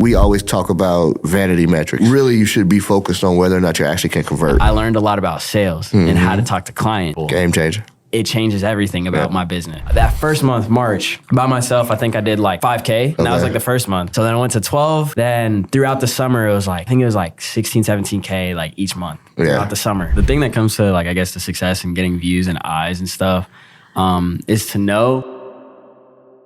We always talk about vanity metrics. Really, you should be focused on whether or not you actually can convert. I learned a lot about sales and how to talk to clients. Game changer. It changes everything about my business. That first month, March, by myself, I think I did like 5K. And that was like the first month. So then I went to 12. Then throughout the summer, it was like, I think it was like 16, 17K like each month throughout the summer. The thing that comes to like, I guess the success and getting views and eyes and stuff is to know.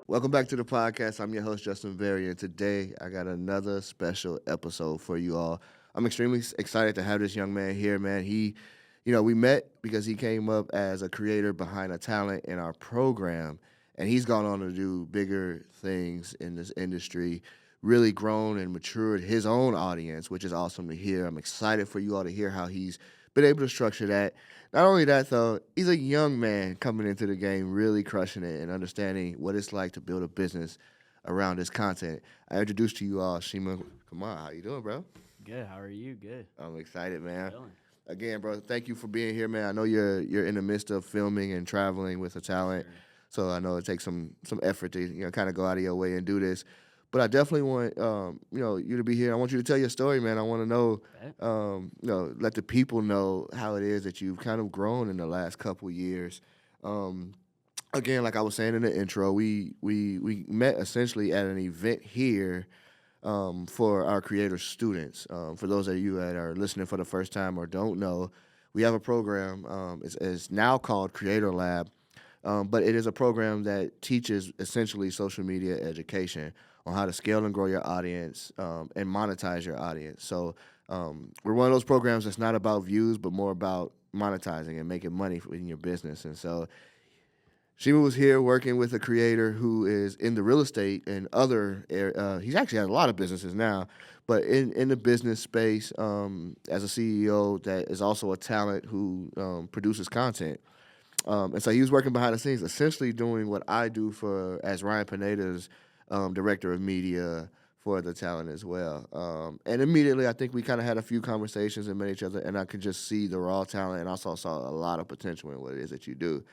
Welcome back to the podcast. I'm your host, Justin Berry, and today I got another special episode for you all. I'm extremely excited to have this young man here, man. We met because he came up as a creator behind a talent in our program, and he's gone on to do bigger things in this industry, really grown and matured his own audience, which is awesome to hear. I'm excited for you all to hear how he's been able to structure that. Not only that, though, he's a young man coming into the game, really crushing it and understanding what it's like to build a business around this content. I introduce to you all Shima Kamau. How you doing, bro? Good. How are you? Good. I'm excited, man. Again, bro, thank you for being here, man. I know you're in the midst of filming and traveling with a talent, so I know it takes some effort to kind of go out of your way and do this. But I definitely want you to be here. I want you to tell your story, man. I want to know, let the people know how it is that you've kind of grown in the last couple years. Again, like I was saying in the intro, we met essentially at an event here for our creator students. For those of you that are listening for the first time or don't know, we have a program. It's now called Creator Lab, but it is a program that teaches essentially social media education on how to scale and grow your audience and monetize your audience. So we're one of those programs that's not about views, but more about monetizing and making money in your business. And so Shima was here working with a creator who is in the real estate and other he's actually has a lot of businesses now, but in the business space as a CEO that is also a talent who produces content. And so he was working behind the scenes, essentially doing what I do as Ryan Pineda's director of media for the talent as well. And immediately, I think we kind of had a few conversations and met each other, and I could just see the raw talent, and also saw a lot of potential in what it is that you do.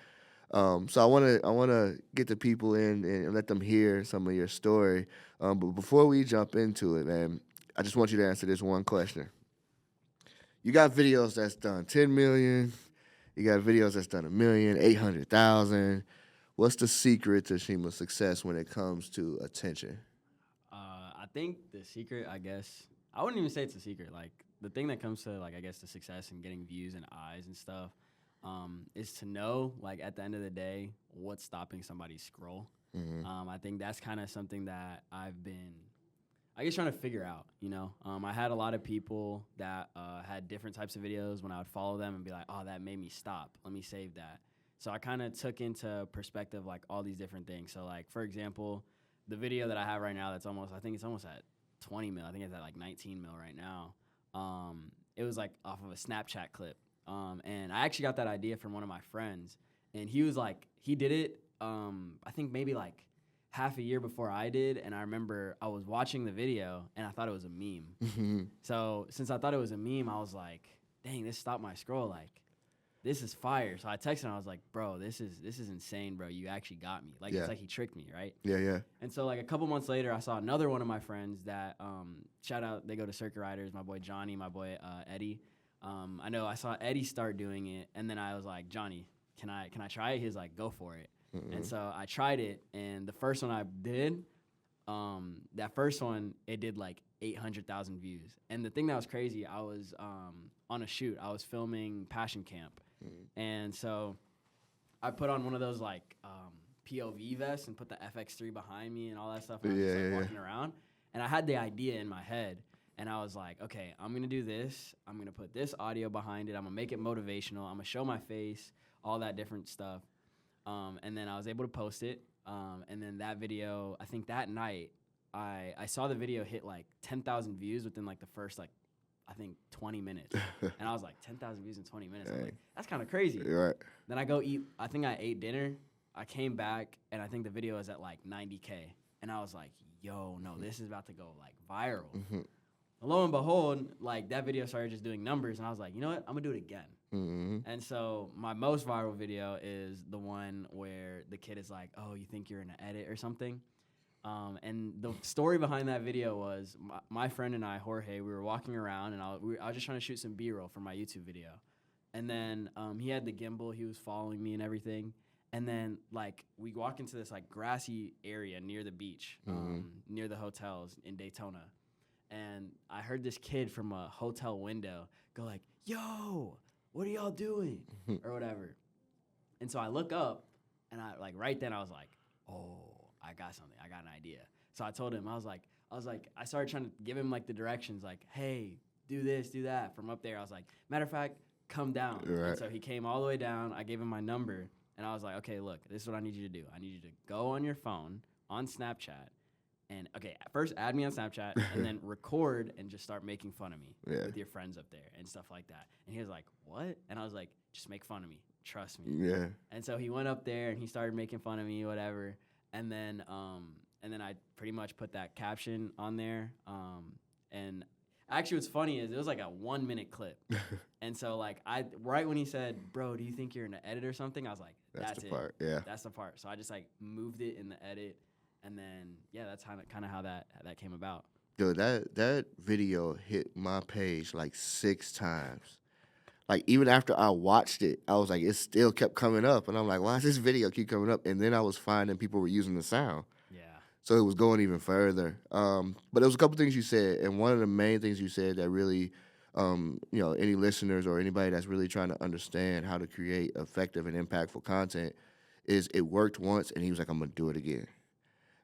So I want to get the people in and let them hear some of your story. But before we jump into it, man, I just want you to answer this one question. You got videos that's done 10 million. You got videos that's done 1 million, 800,000. What's the secret to Shima's success when it comes to attention? I think the secret, I guess, I wouldn't even say it's a secret. Like, the thing that comes to, like, I guess, the success and getting views and eyes and stuff is to know, like, at the end of the day, what's stopping somebody's scroll. Mm-hmm. I think that's kind of something that I've been, I guess, trying to figure out, I had a lot of people that had different types of videos when I would follow them and be like, oh, that made me stop. Let me save that. So I kind of took into perspective, like, all these different things. So, like, for example, the video that I have right now I think it's almost at 20 mil. I think it's at, like, 19 mil right now. It was, like, off of a Snapchat clip. And I actually got that idea from one of my friends. And he was, like, he did it, I think maybe, like, half a year before I did. And I remember I was watching the video, and I thought it was a meme. Mm-hmm. So since I thought it was a meme, I was like, dang, this stopped my scroll, like. This is fire. So I texted him. I was like, bro, this is insane, bro. You actually got me. Like, It's like he tricked me, right? Yeah. And so, like, a couple months later, I saw another one of my friends that, shout out, they go to Circuit Riders, my boy Johnny, my boy Eddie. I saw Eddie start doing it, and then I was like, Johnny, can I try it? He was like, go for it. Mm-hmm. And so I tried it, and the first one I did, that first one, it did like 800,000 views. And the thing that was crazy, I was on a shoot. I was filming Passion Camp. And so I put on one of those, like, POV vests and put the FX3 behind me and all that stuff. And I was just walking around. And I had the idea in my head. And I was like, okay, I'm going to do this. I'm going to put this audio behind it. I'm going to make it motivational. I'm going to show my face, all that different stuff. And then I was able to post it. And then that video, I think that night, I saw the video hit, like, 10,000 views within, like, the first, like, I think 20 minutes. And I was like, 10,000 views in 20 minutes. I'm like, that's kind of crazy. Right. Then I go eat, I think I ate dinner. I came back, and I think the video is at like 90K. And I was like, yo, no, this is about to go like viral. Mm-hmm. Lo and behold, like, that video started just doing numbers. And I was like, you know what? I'm going to do it again. Mm-hmm. And so my most viral video is the one where the kid is like, oh, you think you're in an edit or something? And the story behind that video was my friend and I, Jorge, we were walking around, and I was just trying to shoot some B-roll for my YouTube video. And then he had the gimbal. He was following me and everything. And then, like, we walk into this, like, grassy area near the beach, near the hotels in Daytona. And I heard this kid from a hotel window go, like, yo, what are y'all doing? Or whatever. And so I look up, and right then I was like, oh, I got something. I got an idea. So I told him, I was like, I started trying to give him like the directions, like, hey, do this, do that. From up there, I was like, matter of fact, come down. Right. And so he came all the way down. I gave him my number, and I was like, okay, look, this is what I need you to do. I need you to go on your phone on Snapchat, and first add me on Snapchat, and then record and just start making fun of me with your friends up there and stuff like that. And he was like, what? And I was like, just make fun of me. Trust me. Yeah. And so he went up there and he started making fun of me, whatever. And then I pretty much put that caption on there. And actually, what's funny is it was like a 1 minute clip. And so like right when he said, "Bro, do you think you're in the edit or something?" I was like, "That's the it. part." Yeah. That's the part." So I just like moved it in the edit, and then that's kind of how that came about. Dude, that video hit my page like 6 times. Like, even after I watched it, I was like, it still kept coming up. And I'm like, why does this video keep coming up? And then I was finding people were using the sound. Yeah. So it was going even further. But there was a couple things you said. And one of the main things you said that really, any listeners or anybody that's really trying to understand how to create effective and impactful content is it worked once. And he was like, I'm going to do it again.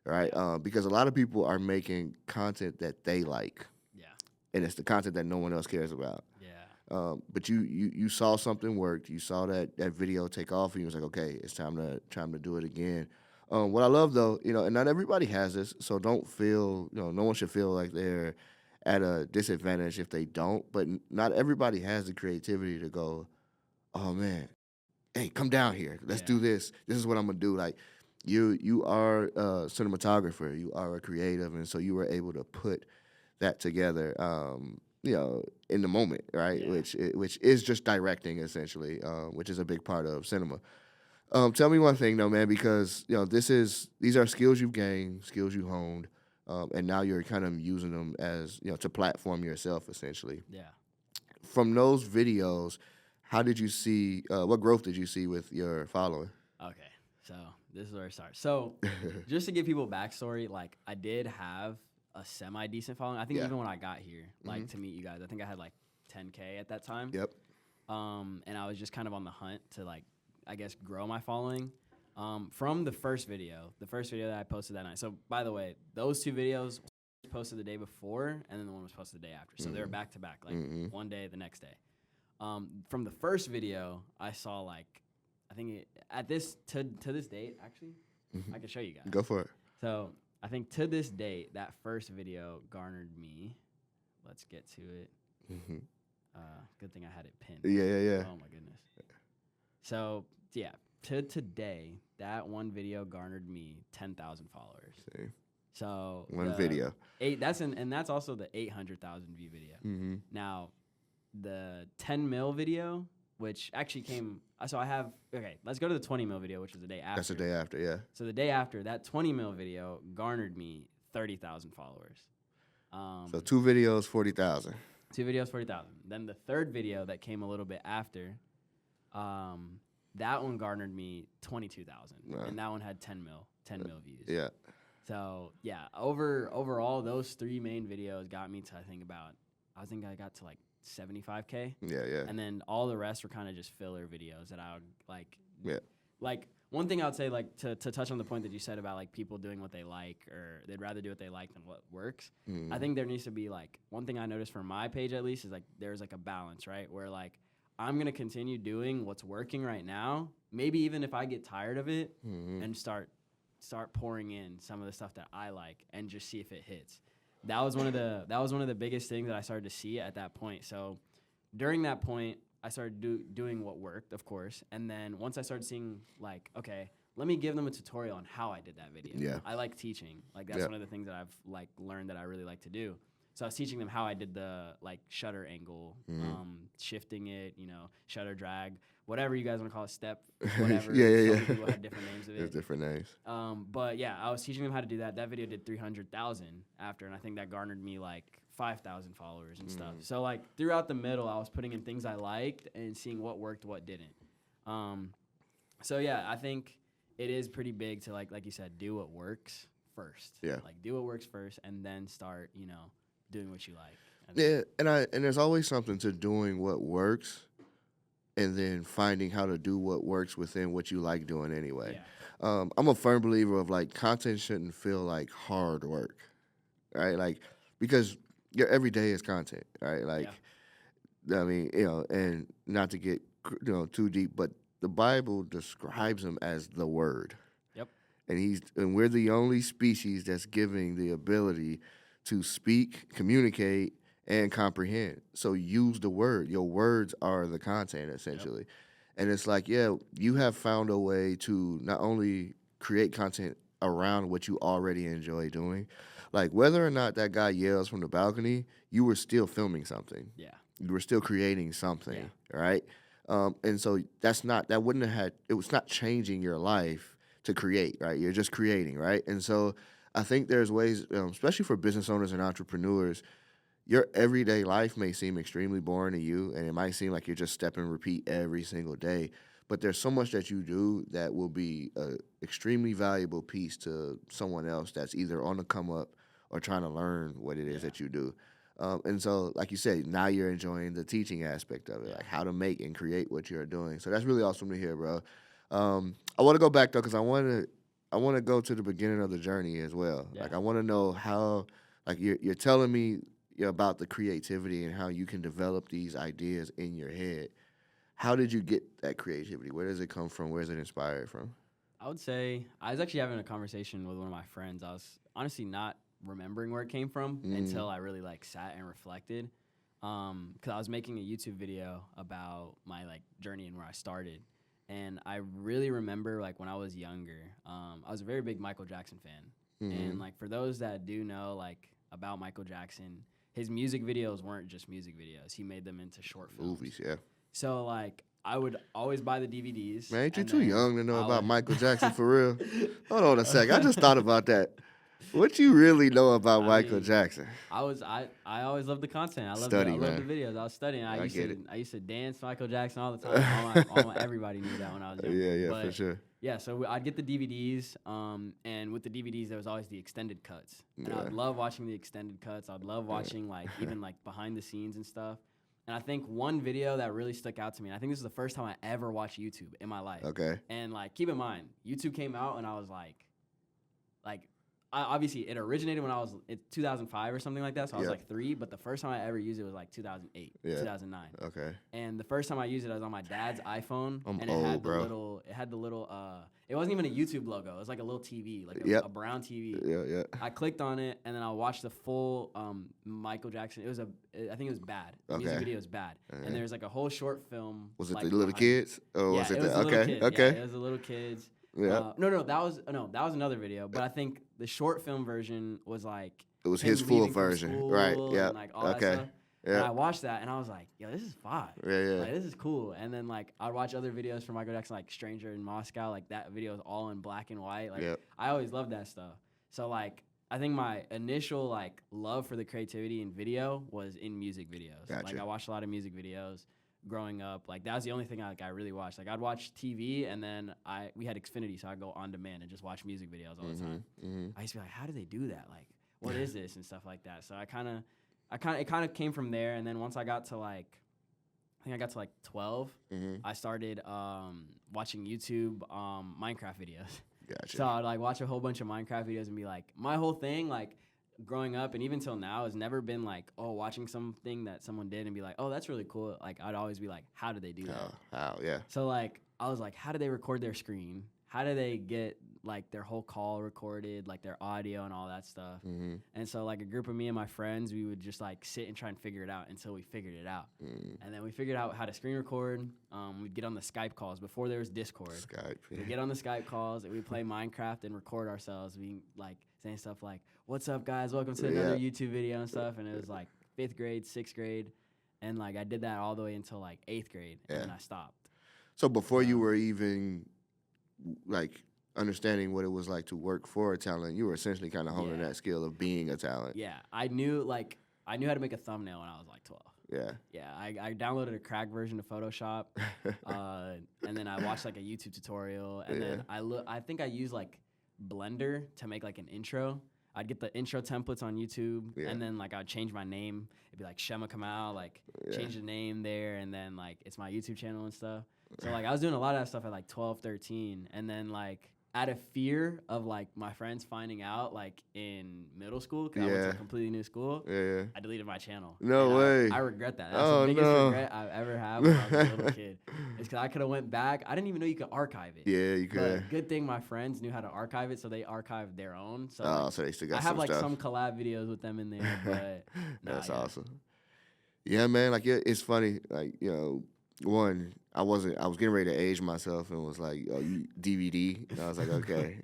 Right? Because a lot of people are making content that they like. Yeah. And it's the content that no one else cares about. But you saw something worked. You saw that video take off, and you was like, okay, it's time to do it again. What I love though, and not everybody has this, so don't feel, no one should feel like they're at a disadvantage if they don't. But not everybody has the creativity to go, oh man, hey, come down here, let's do this. This is what I'm gonna do. Like you are a cinematographer, you are a creative, and so you were able to put that together. In the moment, right? Yeah. Which is just directing essentially, which is a big part of cinema. Tell me one thing though, man, because these are skills you've gained, skills you honed, and now you're kind of using them as to platform yourself essentially. Yeah. From those videos, how did you see? What growth did you see with your following? Okay, so this is where it starts. So just to give people backstory, like I did have a semi-decent following. I think even when I got here, like to meet you guys, I think I had like 10K at that time. Yep. And I was just kind of on the hunt to like, I guess, grow my following. From the first video that I posted that night. So by the way, those 2 videos posted the day before, and then the one was posted the day after. So they were back to back, like one day, the next day. From the first video, I saw like, I think at this to this date, actually, I can show you guys. Go for it. So I think to this date, that first video garnered me. Let's get to it. Good thing I had it pinned. Yeah. Oh my goodness. So yeah, to today, that one video garnered me 10,000 followers. See. So one video. That's also the 800,000 view video. Now, the 10 mil video, which actually came. So I have. Okay, let's go to the 20 mil video, which was the day after. That's the day after, yeah. So the day after, that 20 mil video garnered me 30,000 followers. So 2 videos, 40,000. 2 videos, 40,000. Then the third video that came a little bit after, that one garnered me 22,000, and that one had 10 mil views. Yeah. So yeah, overall, those 3 main videos got me to I think I got to like 75K. Yeah. And then all the rest were kind of just filler videos that I would like. Yeah. Like one thing I would say, like to touch on the point that you said about like people doing what they like, or they'd rather do what they like than what works. I think there needs to be like, one thing I noticed from my page at least is like there's like a balance, right? Where like I'm gonna continue doing what's working right now. Maybe even if I get tired of it, and start pouring in some of the stuff that I like and just see if it hits. That was one of the biggest things that I started to see at that point. So during that point, I started doing what worked, of course. And then once I started seeing like, okay, let me give them a tutorial on how I did that video. Yeah. I like teaching. Like that's one of the things that I've like learned that I really like to do. So I was teaching them how I did the like shutter angle, shifting it, shutter drag, whatever you guys want to call it, step, whatever. Yeah. Many people had different names of it. There's different names. But yeah, I was teaching them how to do that. That video did 300,000 after, and I think that garnered me like 5,000 followers and stuff. So like throughout the middle, I was putting in things I liked and seeing what worked, what didn't. So yeah, I think it is pretty big to like you said, do what works first. Yeah. Like do what works first, and then start, doing what you like. Yeah, and there's always something to doing what works, and then finding how to do what works within what you like doing anyway. Yeah. I'm a firm believer of like content shouldn't feel like hard work, right? Like because your everyday is content, right? Like I mean, and not to get too deep, but the Bible describes him as the Word. Yep. And we're the only species that's giving the ability to speak, communicate, and comprehend. So use the word. Your words are the content, essentially. Yep. And it's like, yeah, you have found a way to not only create content around what you already enjoy doing, like whether or not that guy yells from the balcony, you were still filming something. Yeah. You were still creating something, right? And so that wouldn't have had, it was not changing your life to create, right? You're just creating, right? And so I think there's ways, especially for business owners and entrepreneurs, your everyday life may seem extremely boring to you, and it might seem like you're just step and repeat every single day. But there's so much that you do that will be an extremely valuable piece to someone else that's either on the come up or trying to learn what it is that you do. And so, like you said, now you're enjoying the teaching aspect of it, like how to make and create what you're doing. So that's really awesome to hear, bro. I want to go back though, because I want to go to the beginning of the journey as well. Yeah. Like I want to know how, like you're telling me about the creativity and how you can develop these ideas in your head. How did you get that creativity? Where does it come from? Where is it inspired from? I would say I was actually having a conversation with one of my friends. I was honestly not remembering where it came from until I really like sat and reflected. Because I was making a YouTube video about my like journey and where I started. And I really remember like when I was younger, I was a very big Michael Jackson fan. And like for those that do know like about Michael Jackson, his music videos weren't just music videos. He made them into short films. Movies, yeah. So like I would always buy the DVDs. Man, ain't you too young to know about Michael Jackson for real? Hold on a sec. I just thought about that. What you really know about Michael Jackson? I always loved the content. I loved the videos. I was studying. I used to dance Michael Jackson all the time. Everybody knew that when I was young. Yeah, for sure. Yeah, so I'd get the DVDs, and with the DVDs there was always the extended cuts. And I'd love watching the extended cuts. I'd love watching like even like behind the scenes and stuff. And I think one video that really stuck out to me, and I think this is the first time I ever watched YouTube in my life. Okay. And like keep in mind, YouTube came out and I was like obviously it originated when I was in 2005 or something like that, so I was like 3, but the first time I ever used it was like 2008, 2009. Okay. And the first time I used it, I was on my dad's iPhone, and old, it had the little it wasn't even a YouTube logo. It was like a little TV, like a brown TV. Yeah. I clicked on it, and then I watched the full Michael Jackson. I think it was Bad. The music video was Bad. And there's like a whole short film. Was it the little kids? Or was it the little kids. Okay. Yeah, it was the little kids. Yeah. No, that was another video. But I think the short film version was like it was his full version, right? Yeah. Like all that stuff. Yeah. And I watched that and I was like, yo, this is fire. Yeah. Like, this is cool. And then like I'd watch other videos from Michael Jackson, like Stranger in Moscow. Like that video is all in black and white. Like I always loved that stuff. So like I think my initial like love for the creativity in video was in music videos. Gotcha. Like I watched a lot of music videos growing up. Like that was the only thing I really watched. Like I'd watch TV and then we had Xfinity, so I'd go on demand and just watch music videos all the time. I used to be like, how do they do that? Like, what is this and stuff like that. So it kind of came from there. And then once I got to like, I think I got to like 12, I started watching YouTube Minecraft videos. Gotcha. So I'd like watch a whole bunch of Minecraft videos and be like, my whole thing like growing up and even till now has never been like, oh, watching something that someone did and be like, oh, that's really cool. Like I'd always be like, how do they do that? How, yeah. So like I was like, how do they record their screen? How do they get like their whole call recorded, like their audio and all that stuff? And so like a group of me and my friends, we would just like sit and try and figure it out until we figured it out. And then we figured out how to screen record. We'd get on the Skype calls before there was Discord. Skype. Yeah. We'd get on the Skype calls and we'd play Minecraft and record ourselves. We like saying stuff like, "What's up, guys? Welcome to another YouTube video," and stuff. And it was like 5th grade, 6th grade, and like I did that all the way until like 8th grade, and then I stopped. So before you were even like understanding what it was like to work for a talent, you were essentially kind of honing that skill of being a talent. Yeah, I knew how to make a thumbnail when I was like 12. Yeah. I downloaded a cracked version of Photoshop, and then I watched like a YouTube tutorial, and then I think I used like Blender to make like an intro. I'd get the intro templates on YouTube, and then like I'd change my name. It'd be like Shema Kamau, like change the name there, and then like it's my YouTube channel and stuff. So like I was doing a lot of that stuff at like 12, 13, and then like out of fear of like my friends finding out like in middle school, because I went to a completely new school, I deleted my channel. No way. I regret that. That's the biggest regret I've ever had when I was a little kid. It's because I could have went back. I didn't even know you could archive it. Yeah, you could. But good thing my friends knew how to archive it, so they archived their own. So, so they still got I have like stuff. some collab videos with them in there, but that's awesome. Yeah, man. Like it's funny. Like one, I was getting ready to age myself and was like, "Oh, you DVD?" And I was like, "Okay,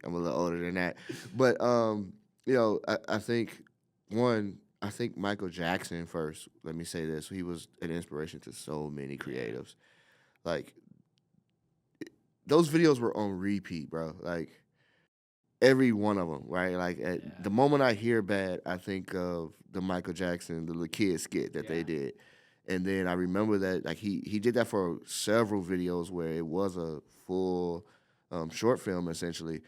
I'm a little older than that." But I think Michael Jackson first. Let me say this: he was an inspiration to so many creatives. Like those videos were on repeat, bro. Like every one of them, right? Like the moment I hear "Bad," I think of the Michael Jackson, the little kid skit that they did. And then I remember that like he did that for several videos where it was a full short film essentially.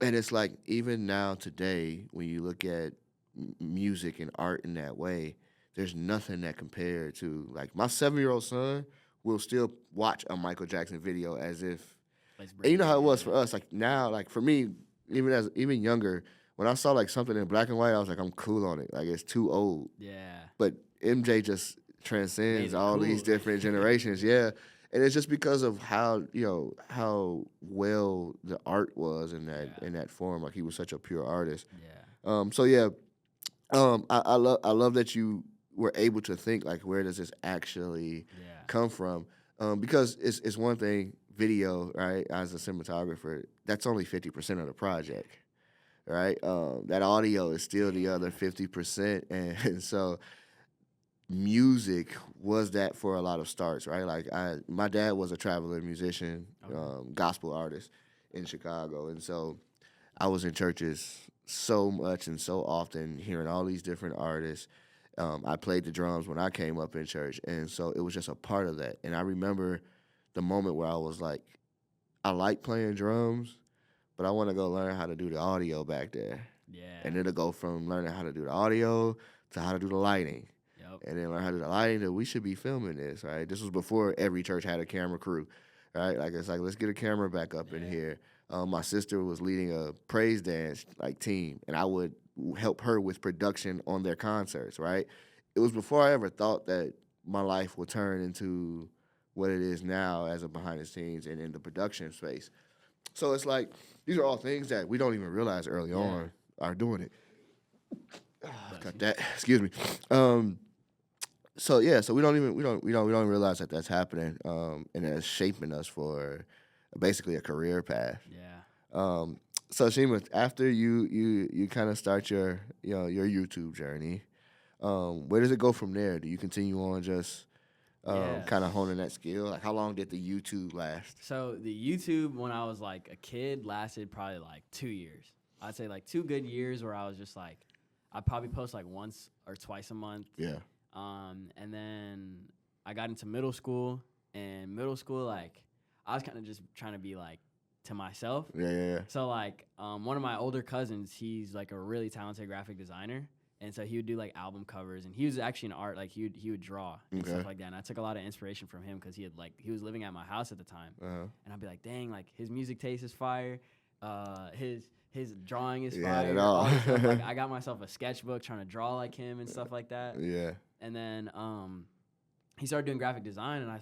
And it's like even now today when you look at music and art in that way, there's nothing that compared to like my 7-year-old son will still watch a Michael Jackson video as if. And you know how it was for us. Like now, like for me, even younger, when I saw like something in black and white, I was like, I'm cool on it. Like it's too old. Yeah. But MJ just transcends all these different generations, and it's just because of how well the art was in that form. Like he was such a pure artist. I love that you were able to think like, where does this actually come from? Because it's one thing, video, right? As a cinematographer, that's only 50% of the project, right? That audio is still the other 50%, and so. Music was that for a lot of starts, right? Like my dad was a traveler musician, gospel artist in Chicago, and so I was in churches so much and so often, hearing all these different artists. I played the drums when I came up in church, and so it was just a part of that. And I remember the moment where I was like, I like playing drums, but I want to go learn how to do the audio back there. Yeah. And it'll go from learning how to do the audio to how to do the lighting. And then learn how to do the lighting, that we should be filming this, right? This was before every church had a camera crew, right? Like it's like, let's get a camera back up in here. My sister was leading a praise dance like team, and I would help her with production on their concerts, right? It was before I ever thought that my life would turn into what it is now as a behind the scenes and in the production space. So it's like, these are all things that we don't even realize early on are doing it. Got that. Excuse me. So we don't realize that that's happening, and it's shaping us for basically a career path. Yeah. So Shima, after you kind of start your your YouTube journey, where does it go from there? Do you continue on just kind of honing that skill? Like how long did the YouTube last? So the YouTube when I was like a kid lasted probably like 2 years. I'd say like 2 good years where I was just like, I'd probably post like once or twice a month. Yeah. And then I got into middle school, and middle school, like, I was kind of just trying to be, like, to myself. Yeah. So, like, one of my older cousins, he's, like, a really talented graphic designer, and so he would do, like, album covers, and he was actually an art, like, he would draw and stuff like that, and I took a lot of inspiration from him because he was living at my house at the time, and I'd be like, dang, like, his music taste is fire, his drawing is fire. All this stuff. Like, I got myself a sketchbook trying to draw like him and stuff like that. Yeah. And then he started doing graphic design, and I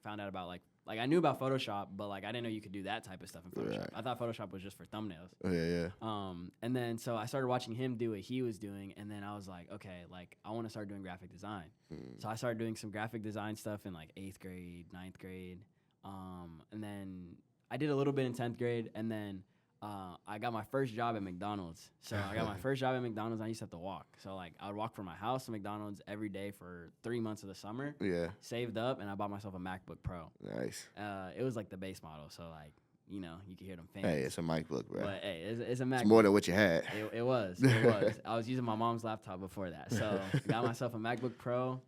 found out about like I knew about Photoshop, but like I didn't know you could do that type of stuff in Photoshop. Right. I thought Photoshop was just for thumbnails. Yeah. And then so I started watching him do what he was doing, and then I was like, okay, like I want to start doing graphic design. So I started doing some graphic design stuff in like 8th grade, 9th grade, and then I did a little bit in 10th grade, and then I got my first job at McDonald's. So I got my first job at McDonald's. And I used to have to walk. So like I would walk from my house to McDonald's every day for 3 months of the summer. Yeah. Saved up, and I bought myself a MacBook Pro. Nice. It was like the base model. So like, you know, you could hear them fans. Hey, it's a MacBook, bro. But hey, it's a MacBook. It's more than what you had. It was. It was. I was using my mom's laptop before that. So got myself a MacBook Pro.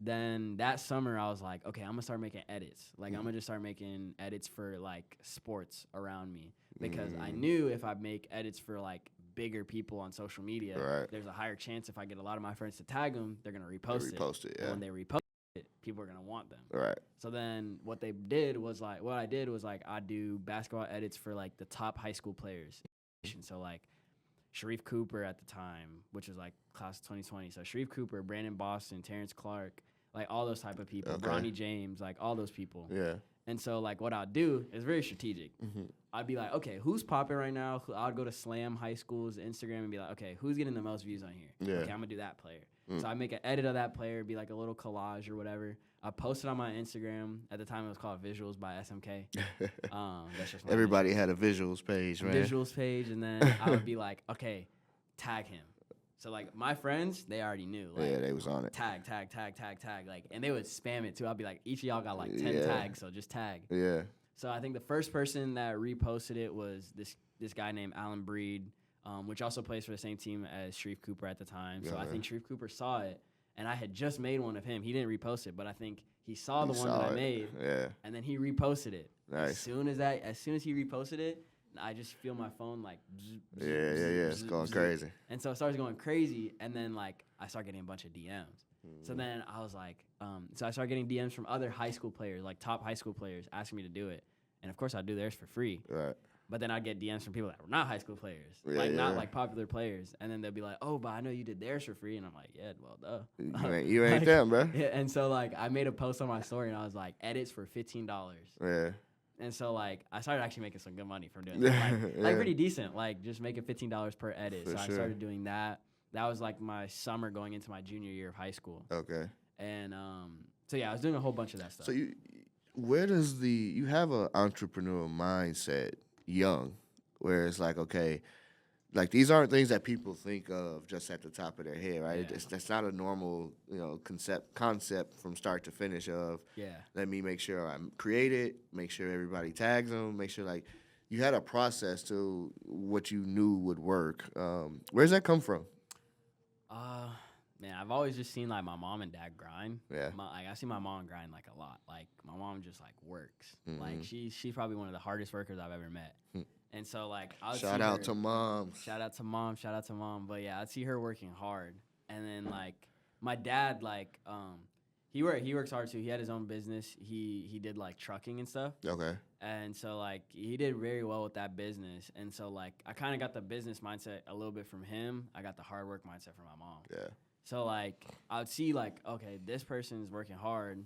Then that summer, I was like, okay, I'm going to start making edits. Like, I'm going to just start making edits for, like, sports around me. Because I knew if I make edits for, like, bigger people on social media, there's a higher chance if I get a lot of my friends to tag them, they're going to repost it. Repost it, yeah. And when they repost it, people are going to want them. Right. So then what I did was, I do basketball edits for, like, the top high school players. So, like, Sharif Cooper at the time, which was, like, class of 2020. So, Sharif Cooper, Brandon Boston, Terrence Clark, like all those type of people, Bronny James, like all those people. Yeah. And so like what I'd do is very strategic. I'd be like, okay, who's popping right now? I'd go to Slam High School's Instagram and be like, okay, who's getting the most views on here? Yeah. Okay, I'm gonna do that player. So I make an edit of that player, be like a little collage or whatever. I post it on my Instagram. At the time, it was called Visuals by SMK. That's just Everybody had a visuals page, man. Visuals page, and then I would be like, okay, tag him. So, like, my friends, they already knew. Like, yeah, they was on it. Tag. Like, and they would spam it, too. I'd be like, each of y'all got, like, 10 tags, so just tag. Yeah. So, I think the first person that reposted it was this guy named Alan Breed, which also plays for the same team as Sharif Cooper at the time. So, I think Sharif Cooper saw it, and I had just made one of him. He didn't repost it, but I think he saw the one that I made, and then he reposted it. Nice. As soon as he reposted it, I just feel my phone like it's going crazy. And so it starts going crazy, and then like I start getting a bunch of DMs. So then I was like, so I started getting DMs from other high school players, like top high school players, asking me to do it. And of course I'd do theirs for free. Right. But then I'd get DMs from people that were not high school players, not like popular players. And then they'd be like, oh, but I know you did theirs for free. And I'm like, yeah, well, duh. You ain't them, bro. Yeah, and so like I made a post on my story, and I was like, edits for $15. Yeah. And so, like, I started actually making some good money from doing that. Like pretty decent. Like, just making $15 per edit. I started doing that. That was, like, my summer going into my junior year of high school. Okay. And, so, yeah, I was doing a whole bunch of that stuff. So, you have an entrepreneurial mindset young, where it's like, okay, like these aren't things that people think of just at the top of their head, right? Yeah. That's not a normal, concept from start to finish of, let me make sure I create it, make sure everybody tags them, make sure, like, you had a process to what you knew would work. Where does that come from? Man, I've always just seen, like, my mom and dad grind. Yeah. I see my mom grind, like, a lot. Like, my mom just, like, works. Like, she's probably one of the hardest workers I've ever met. And so, like, Shout out to mom. Shout out to mom. But, yeah, I'd see her working hard. And then, like, my dad, like, he works hard, too. He had his own business. He did, like, trucking and stuff. Okay. And so, like, he did very well with that business. And so, like, I kind of got the business mindset a little bit from him. I got the hard work mindset from my mom. Yeah. So, like, I would see, like, okay, this person's working hard.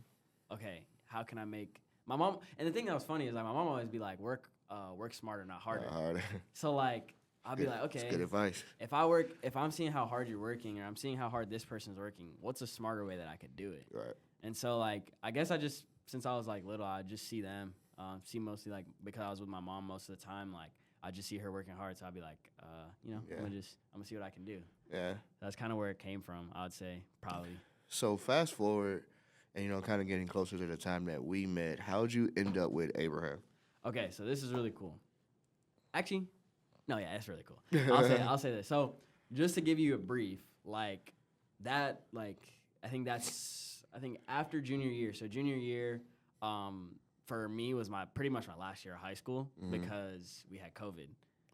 Okay, how can I make my mom? And the thing that was funny is, like, my mom always be like, work smarter, not harder. Not harder. So, like, I'll be like, okay. That's good advice. If I'm seeing how hard you're working, or I'm seeing how hard this person's working, what's a smarter way that I could do it? Right. And so, like, I guess since I was, like, little, I just see them. See mostly, like, because I was with my mom most of the time, like, I just see her working hard, so I'd be like, I'm gonna see what I can do. Yeah. That's kind of where it came from, I would say, probably. So fast forward, and kind of getting closer to the time that we met. How'd you end up with Abraham? Okay, so this is really cool. Actually, no, yeah, it's really cool. I'll say this. So just to give you a brief, like that, like I think after junior year. So junior year, for me was pretty much my last year of high school because we had COVID.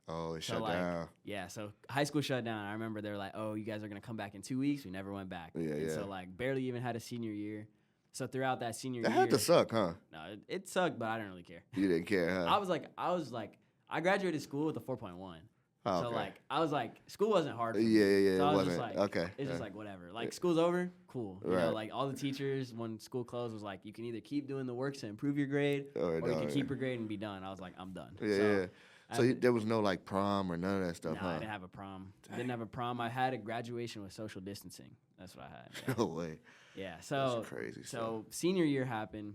Oh, it shut down. Yeah, so high school shut down. I remember they were like, oh, you guys are going to come back in 2 weeks. We never went back. Yeah. So, like, barely even had a senior year. So, throughout that senior year. That had to suck, huh? No, it sucked, but I didn't really care. You didn't care, huh? I was like, I graduated school with a 4.1. Oh, so, okay. like, I was like, school wasn't hard for me. Yeah. So it I was wasn't. just like, okay. It's just like, whatever. Like, school's over, cool. You Right. know, like, all the teachers, when school closed, was like, you can either keep doing the work to improve your grade, or you can keep your grade and be done. I was like, I'm done. Yeah. So there was no, like, prom or none of that stuff, No, huh? I didn't have a prom. I didn't have a prom. I had a graduation with social distancing. That's what I had. Yeah. No way. Yeah. So That's crazy so senior year happened.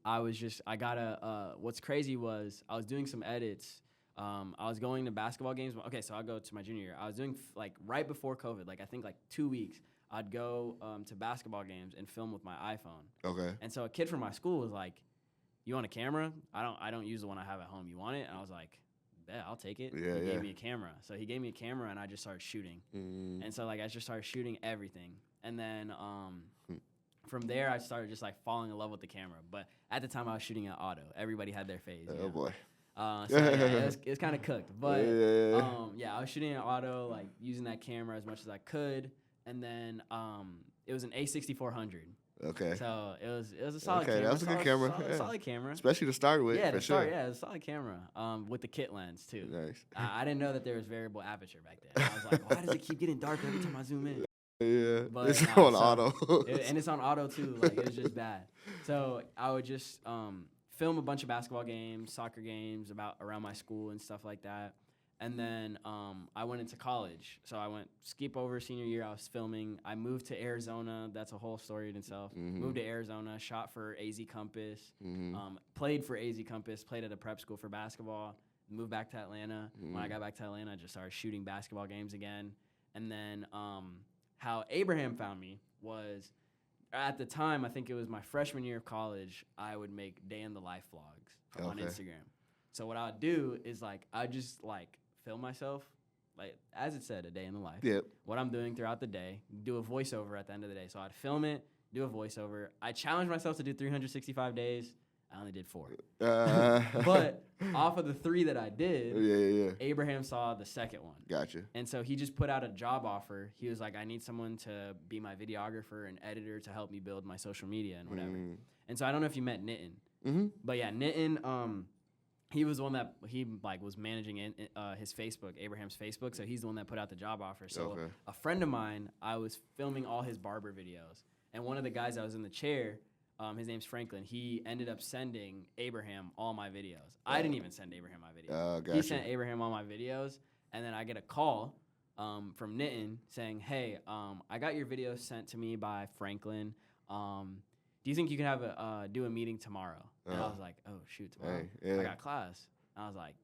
What's crazy was I was doing some edits I was going to basketball games. Okay, so I'll go to my junior year. I was doing like right before COVID, like I think like 2 weeks. I'd go to basketball games and film with my iPhone. Okay. And so a kid from my school was like, "You want a camera? I don't use the one I have at home. You want it?" And I was like, "Bet, I'll take it." Yeah, He yeah. gave me a camera. So he gave me a camera, and I just started shooting. And so like I just started shooting everything. And then from there, I started just like falling in love with the camera. But at the time, I was shooting at auto. Everybody had their phase. Oh boy. So yeah, it was kind of cooked. But Yeah. I was shooting at auto, like using that camera as much as I could. And then it was an A6400. Okay. So it was a solid Okay, camera. that was a good camera. Solid camera. Especially to start with. Yeah, for to start, sure. yeah, it was a solid camera. With the kit lens too. Nice. I didn't know that there was variable aperture back then. I was like, why does it keep getting darker every time I zoom in? Yeah. But, It's on so- auto. And it's on auto too. Like it was just bad. So I would just film a bunch of basketball games, soccer games around my school and stuff like that. And then I went into college. So I went skip over senior year. I was filming. I moved to Arizona. That's a whole story in itself. Moved to Arizona, shot for AZ Compass, played for AZ Compass, played at a prep school for basketball, moved back to Atlanta. When I got back to Atlanta, I just started shooting basketball games again. And then how Abraham found me was at the time, I think it was my freshman year of college, I would make day in the life vlogs on Instagram. So what I'd do is like I just like film myself, like as it said, a day in the life. Yep. What I'm doing throughout the day, do a voiceover at the end of the day. So I'd film it, do a voiceover. I challenged myself to do 365 days. I only did 4. But off of the 3 that I did, Yeah. Abraham saw the second one. Gotcha. And so he just put out a job offer. He was like, I need someone to be my videographer and editor to help me build my social media and whatever. And so I don't know if you met Nitin. But yeah, Nitin, he was the one that he like was managing his Facebook, Abraham's Facebook. So he's the one that put out the job offer. So a friend of mine, I was filming all his barber videos. And one of the guys that was in the chair, his name's Franklin. He ended up sending Abraham all my videos. I didn't even send Abraham my videos. Gotcha. He sent Abraham all my videos, and then I get a call from Nitin saying, "Hey, I got your videos sent to me by Franklin. Do you think you can have do a meeting tomorrow?" And I was like, "Oh shoot, tomorrow I got class." And I was like,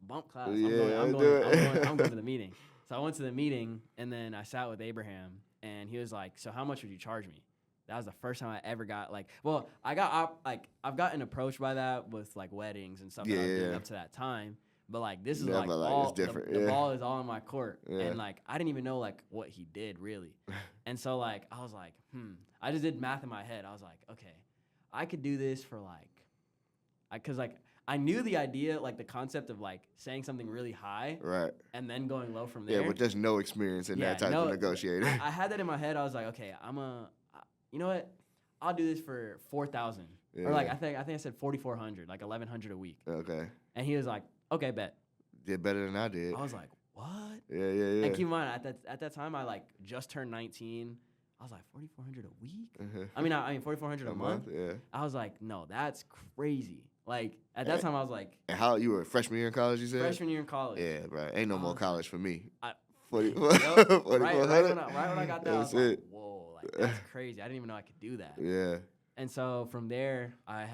"Bump class. I'm going to the meeting." So I went to the meeting, and then I sat with Abraham, and he was like, "So how much would you charge me?" That was the first time I ever got I've gotten approached by that with like weddings and stuff that I was doing up to that time. But like this is like all it's different. the ball is all in my court. And like I didn't even know like what he did really. And so like I was like, I just did math in my head. I was like, okay, I could do this for like cause like I knew the idea, like the concept of like saying something really high, Right. and then going low from there. Yeah, but there's no experience in that type of negotiating. I had that in my head. I was like, okay, you know what? I'll do this for 4,000, or like I think I said 4,400, like 1,100 a week. Okay. And he was like, okay, bet. Did better than I did. I was like, what? Yeah. And keep in mind, at that time, I like just turned 19. I was like, 4,400 a week? I mean 4,400 a month? Yeah. I was like, no, that's crazy. Like, at that time, I was like... And how, you were a freshman year in college, you said? Freshman year in college. Yeah, bro. Ain't no more college for me. 4400. Right when I got that, I was like, whoa, like, that's crazy. I didn't even know I could do that. Yeah. And so from there, I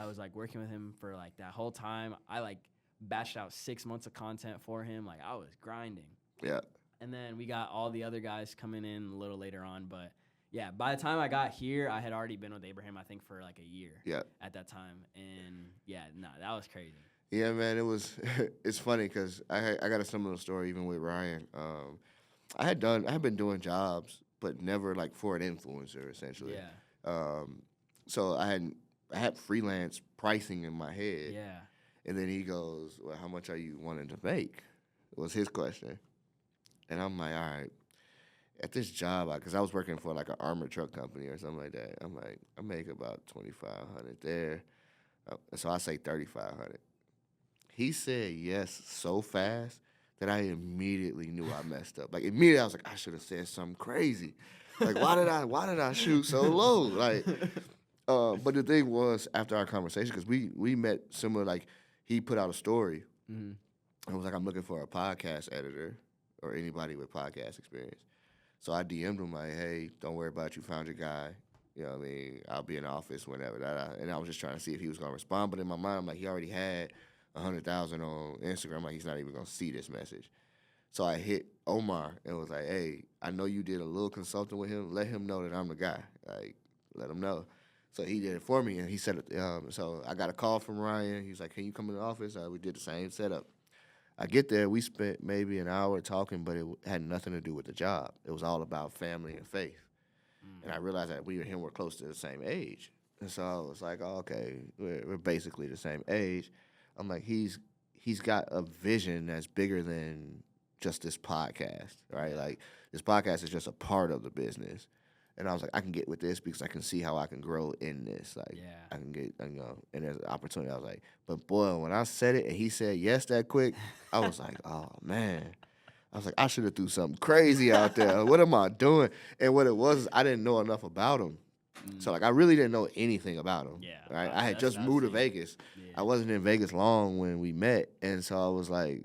was like working with him for like that whole time. I like batched out 6 months of content for him. Like, I was grinding. Yeah. And then we got all the other guys coming in a little later on. But yeah, by the time I got here, I had already been with Abraham, I think, for like a year at that time. And yeah, that was crazy. Yeah, man, it was. It's funny because I got a similar story even with Ryan. I had been doing jobs, but never like for an influencer, essentially. Yeah. So I had freelance pricing in my head. Yeah. And then he goes, "Well, how much are you wanting to make?" Was his question. And I'm like, all right, at this job, because I was working for like an armored truck company or something like that. I'm like, I make about $2,500 there. So I say $3,500. He said yes so fast that I immediately knew I messed up. Like immediately I was like, I should have said something crazy. Like why did I shoot so low? Like, but the thing was after our conversation, because we met similar. Like he put out a story. And was like, I'm looking for a podcast editor or anybody with podcast experience. So I DM'd him like, hey, don't worry about it. You found your guy. You know what I mean? I'll be in the office whenever. And I was just trying to see if he was going to respond. But in my mind, I'm like, he already had 100,000 on Instagram. Like, he's not even gonna see this message. So I hit Omar and was like, hey, I know you did a little consulting with him. Let him know that I'm the guy. Like, let him know. So he did it for me, and he said, so I got a call from Ryan. He was like, can you come in the office? We did the same setup. I get there, we spent maybe an hour talking, but it had nothing to do with the job. It was all about family and faith. And I realized that we and him were close to the same age. And so I was like, oh, okay, we're basically the same age. I'm like, he's got a vision that's bigger than just this podcast, right? Like, this podcast is just a part of the business. And I was like, I can get with this because I can see how I can grow in this. Like, I can get, and there's an opportunity. I was like, but boy, when I said it and he said yes that quick, I was like, oh, man. I was like, I should have threw something crazy out there. What am I doing? And what it was is I didn't know enough about him. So, like, I really didn't know anything about him. Yeah. Right? I had just moved to Vegas. Yeah. I wasn't in Vegas long when we met. And so I was like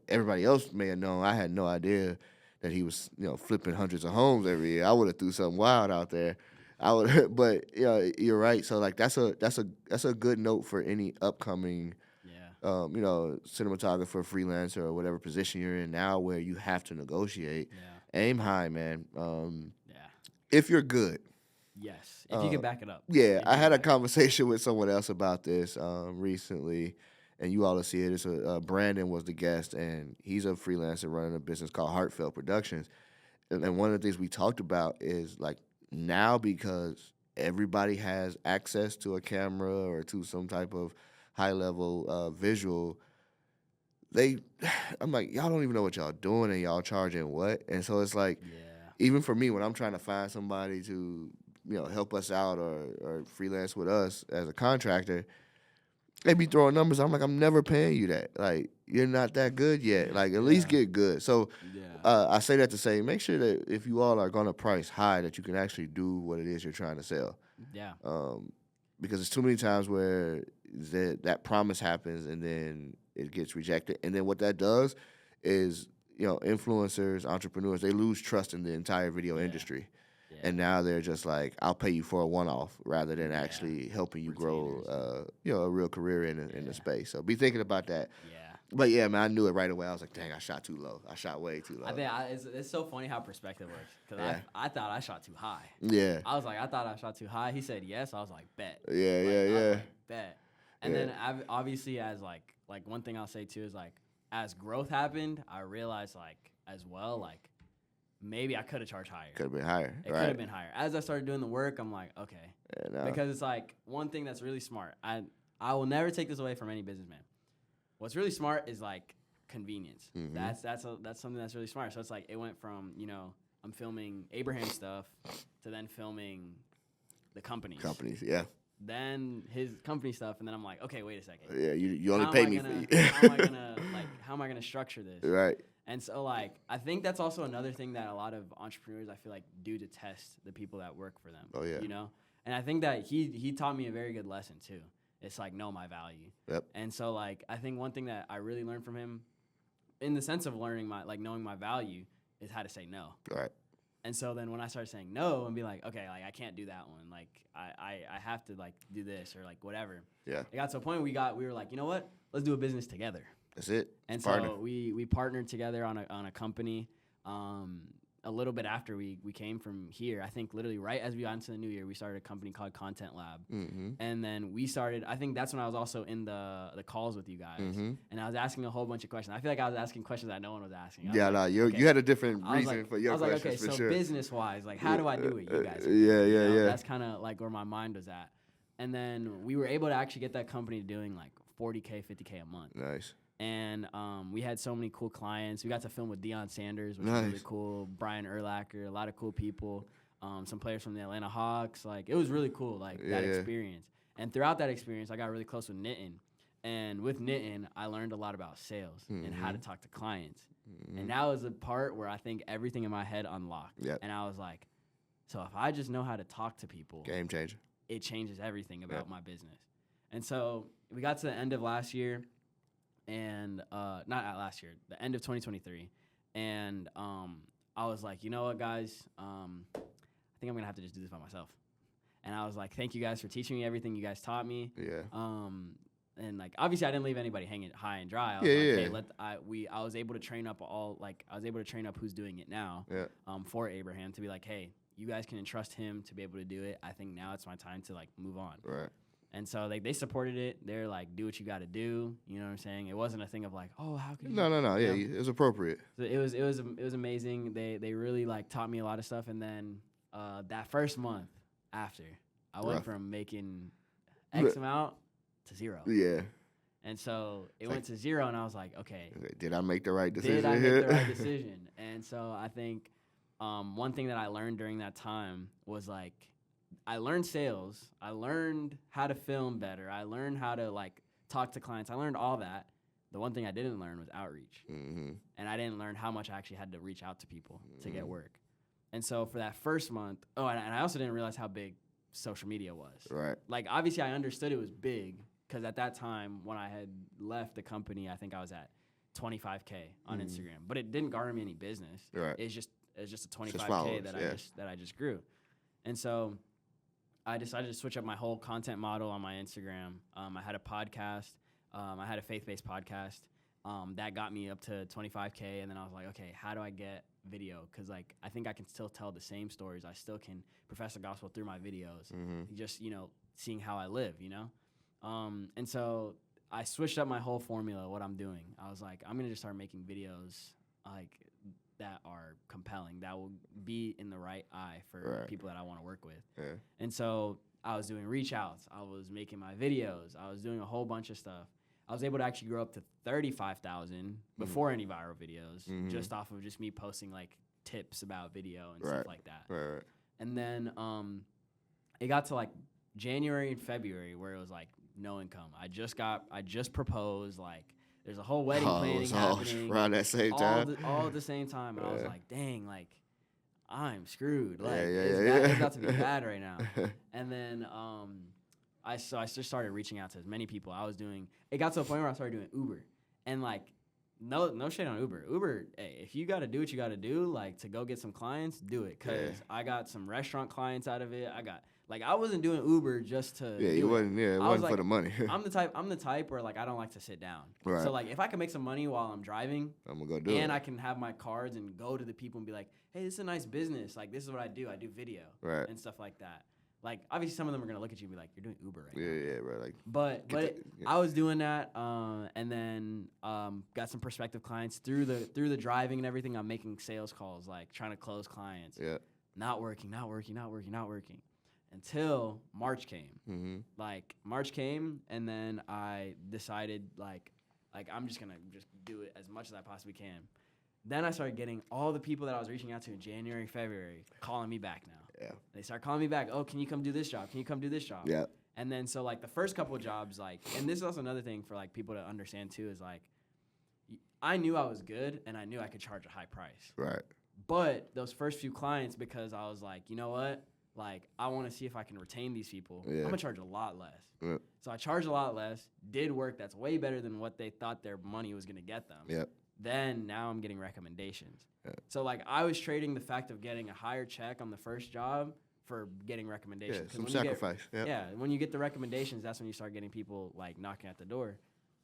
everybody else may have known. I had no idea that he was, flipping hundreds of homes every year. I would have threw something wild out there. I would, but you're right. So, like, that's a good note for any upcoming, cinematographer, freelancer, or whatever position you're in now, where you have to negotiate. Yeah. Aim high, man. If you're good. Yes, if you can back it up. Yeah, I had a conversation with someone else about this recently, and you all will see it. It's Brandon was the guest, and he's a freelancer running a business called Heartfelt Productions. And one of the things we talked about is, like, now because everybody has access to a camera or to some type of high-level visual, I'm like, y'all don't even know what y'all doing, and y'all charging what? And so it's like, even for me, when I'm trying to find somebody to help us out or freelance with us as a contractor, they be throwing numbers. I'm like, I'm never paying you that. Like, you're not that good yet. Like, at least get good. So I say that to say, make sure that if you all are going to price high, that you can actually do what it is you're trying to sell. Yeah. Because there's too many times where that promise happens and then it gets rejected. And then what that does is, influencers, entrepreneurs, they lose trust in the entire video industry. Yeah. And now they're just like, I'll pay you for a one-off rather than actually helping you grow, a real career in the space. So be thinking about that. Yeah. But yeah, man, I knew it right away. I was like, dang, I shot too low. I shot way too low. I think it's so funny how perspective works. Because I thought I shot too high. Yeah. I was like, I thought I shot too high. He said yes. I was like, bet. Yeah, I was like, bet. And then obviously as like one thing I'll say too is, like, as growth happened, I realized, like, as well, like, maybe I could have charged higher. Could have been higher. It could have been higher. As I started doing the work, I'm like, okay. Because it's like one thing that's really smart. I will never take this away from any businessman. What's really smart is, like, convenience. Mm-hmm. That's something that's really smart. So it's like it went from, I'm filming Abraham stuff to then filming the companies. Yeah. Then his company stuff, and then I'm like, okay, wait a second. Yeah, you only pay me for you. how am I gonna structure this? Right. And so, like, I think that's also another thing that a lot of entrepreneurs, I feel like, do to test the people that work for them. Oh, yeah. And I think that he taught me a very good lesson, too. It's like, know my value. Yep. And so, like, I think one thing that I really learned from him, in the sense of knowing my value, is how to say no. Right. And so then when I started saying no and be like, okay, like, I can't do that one. Like, I have to, like, do this or, like, whatever. Yeah. It got to a point we were like, you know what? Let's do a business together. That's it. And so we partnered together on a company. A little bit after we came from here, I think literally right as we got into the new year, we started a company called Content Lab. Mm-hmm. And then we started, I think that's when I was also in the calls with you guys. Mm-hmm. And I was asking a whole bunch of questions. I feel like I was asking questions that no one was asking. You had a different reason for your questions, okay, for so sure. business-wise, like, how do I do what you guys do? Yeah. That's kind of like where my mind was at. And then we were able to actually get that company doing like $40K, $50K a month. Nice. And we had so many cool clients. We got to film with Deion Sanders, which was really cool. Brian Urlacher, a lot of cool people. Some players from the Atlanta Hawks. Like, it was really cool, like, that experience. And throughout that experience, I got really close with Nitin. And with Nitin, I learned a lot about sales and how to talk to clients. Mm-hmm. And that was the part where I think everything in my head unlocked. Yep. And I was like, so if I just know how to talk to people. Game changer. It changes everything about my business. And so we got to the end of last year. And not last year, the end of 2023. And I was like, you know what, guys? I think I'm going to have to just do this by myself. And I was like, thank you guys for teaching me everything you guys taught me. Yeah. and like obviously I didn't leave anybody hanging high and dry. I was hey, I was able to train up who's doing it now. Yeah. For Abraham to be like, hey, you guys can entrust him to be able to do it. I think now it's my time to like move on. Right. And so like they supported it. They're like, do what you got to do. You know what I'm saying? It wasn't a thing of like, oh, how could you? No. Yeah, it was appropriate. So it was amazing. They really like taught me a lot of stuff. And then that first month after, I went from making X amount to 0. Yeah. And so it went to 0, and I was like, okay, did I make the right decision? Did I make the right decision? And so I think one thing that I learned during that time was like, I learned sales. I learned how to film better. I learned how to like talk to clients. I learned all that. The one thing I didn't learn was outreach. Mm-hmm. And I didn't learn how much I actually had to reach out to people to get work. And so for that first month, and I also didn't realize how big social media was. Right. Like, obviously, I understood it was big because at that time when I had left the company, I think I was at 25K on Instagram. But it didn't garner me any business. Right. It's just a 25K that I just grew. And so I decided to switch up my whole content model on my Instagram. I had a podcast. I had a faith-based podcast that got me up to 25K. And then I was like, okay, how do I get video? Because like I think I can still tell the same stories. I still can profess the gospel through my videos. Just seeing how I live. And so I switched up my whole formula. What I'm doing, I was like, I'm gonna just start making videos like that are compelling, that will be in the right eye for people that I want to work with. Yeah. And so I was doing reach outs. I was making my videos. I was doing a whole bunch of stuff. I was able to actually grow up to 35,000 before any viral videos, just off of just me posting like tips about video and stuff like that. Right. And then it got to like January and February where it was like no income. I just proposed, like there's a whole wedding planning happening around that same time. All at the same time. And I was like, dang, like I'm screwed. Like it's about to be bad right now. And then I just started reaching out to as many people. It got to a point where I started doing Uber. And like no shade on Uber. Uber, hey, if you got to do what you got to do, like to go get some clients, do it. Because I got some restaurant clients out of it. I wasn't doing Uber just to. Yeah, it wasn't like, for the money. I'm the type where like I don't like to sit down. Right. So like if I can make some money while I'm driving, I'm gonna go do it. And I can have my cards and go to the people and be like, hey, this is a nice business. Like this is what I do. I do video and stuff like that. Like obviously some of them are gonna look at you and be like, you're doing Uber right now. Yeah, right. Like, but I was doing that, and then got some prospective clients through the driving and everything. I'm making sales calls, like trying to close clients. Yeah. Not working. Until March came. Like March came, and then I decided like I'm just gonna do it as much as I possibly can. Then I started getting all the people that I was reaching out to in January, February calling me back now. Yeah. They start calling me back. Oh, can you come do this job? Can you come do this job? Yeah. And then so like the first couple of jobs, like, and this is also another thing for like people to understand too, is like I knew I was good and I knew I could charge a high price. Right. But those first few clients, because I was like, you know what? Like, I want to see if I can retain these people. I'm going to charge a lot less. Yeah. So I charged a lot less, did work that's way better than what they thought their money was going to get them. Yep. Then now I'm getting recommendations. Yeah. So, like, I was trading the fact of getting a higher check on the first job for getting recommendations. Yeah, some sacrifice. Yeah, when you get the recommendations, that's when you start getting people, like, knocking at the door.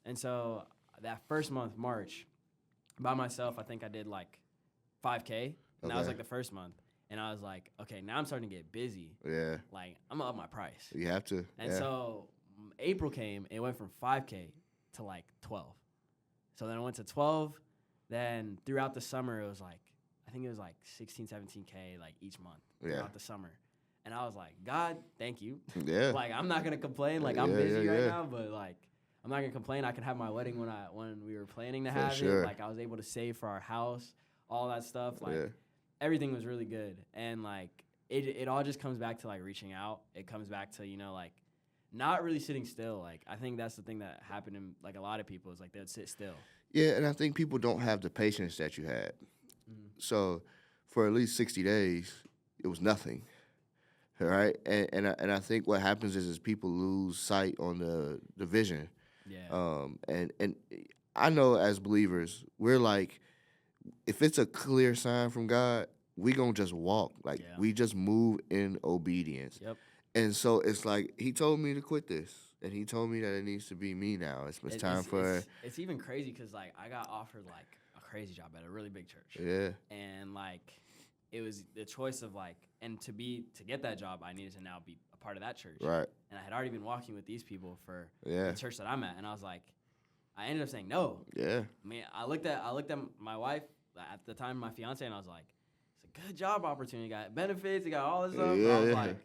And so that first month, March, by myself, I think I did, like, 5K. And that was, like, the first month. And I was like, okay, now I'm starting to get busy. Yeah. Like, I'm going to up my price. You have to. And so April came, it went from 5K to, like, 12. So then it went to 12. Then throughout the summer, it was, like, I think it was, like, 16, 17K, like, each month throughout the summer. And I was like, God, thank you. Yeah. Like, I'm not going to complain. Like, I'm busy right now, but, like, I'm not going to complain. I could have my wedding when we were planning to have it. Like, I was able to save for our house, all that stuff. Like, everything was really good. And, like, it all just comes back to, like, reaching out. It comes back to, you know, like, not really sitting still. Like, I think that's the thing that happened in, like, a lot of people is, like, they would sit still. Yeah, and I think people don't have the patience that you had. So for at least 60 days, it was nothing. All right? And I think what happens is people lose sight on the vision. Yeah. And I know as believers, we're like, if it's a clear sign from God, we gonna just walk. Like, we just move in obedience. Yep. And so it's like, he told me to quit this. And he told me that it needs to be me now. It's It, time for it's even crazy because like I got offered like a crazy job at a really big church, yeah, and like it was the choice of like, and to get that job, I needed to now be a part of that church, right, and I had already been walking with these people for yeah, the church that I'm at, and I was like, I ended up saying no. yeah, I mean, I looked at my wife at the time, my fiance, and I was like, it's a good job opportunity. Got benefits, you got all this stuff. But I was like,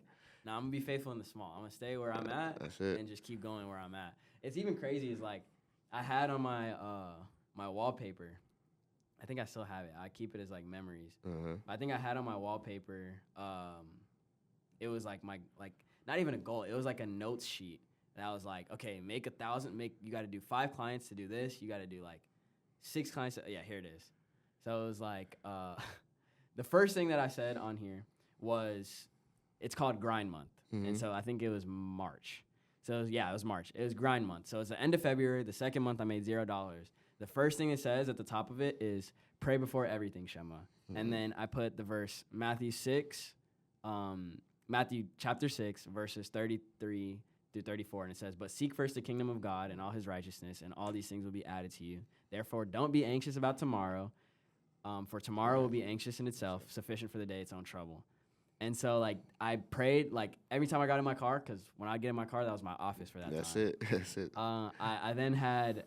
nah, I'm gonna be faithful in the small. I'm gonna stay where I'm at that's it. and just keep going where I'm at. It's even crazy. Is like I had on my my wallpaper. I think I still have it. I keep it as like memories. Uh-huh. I think I had on my wallpaper. It was like my like not even a goal. It was like a notes sheet. And I was like, okay, make 1,000. You got to do 5 clients to do this. You got to do like 6 clients. Yeah, here it is. So it was like the first thing that I said on here was it's called grind month. Mm-hmm. And so I think it was March. So it was March. It was grind month. So it's the end of February. The second month I made $0. The first thing it says at the top of it is pray before everything, Shema. Mm-hmm. And then I put the verse Matthew chapter 6, verses 33 through 34, and it says, but seek first the kingdom of God and all his righteousness, and all these things will be added to you. Therefore, don't be anxious about tomorrow, for tomorrow will be anxious in itself, sufficient for the day its own trouble. And so, like, I prayed, like, every time I got in my car, because when I get in my car, that was my office for that time. That's it. I then had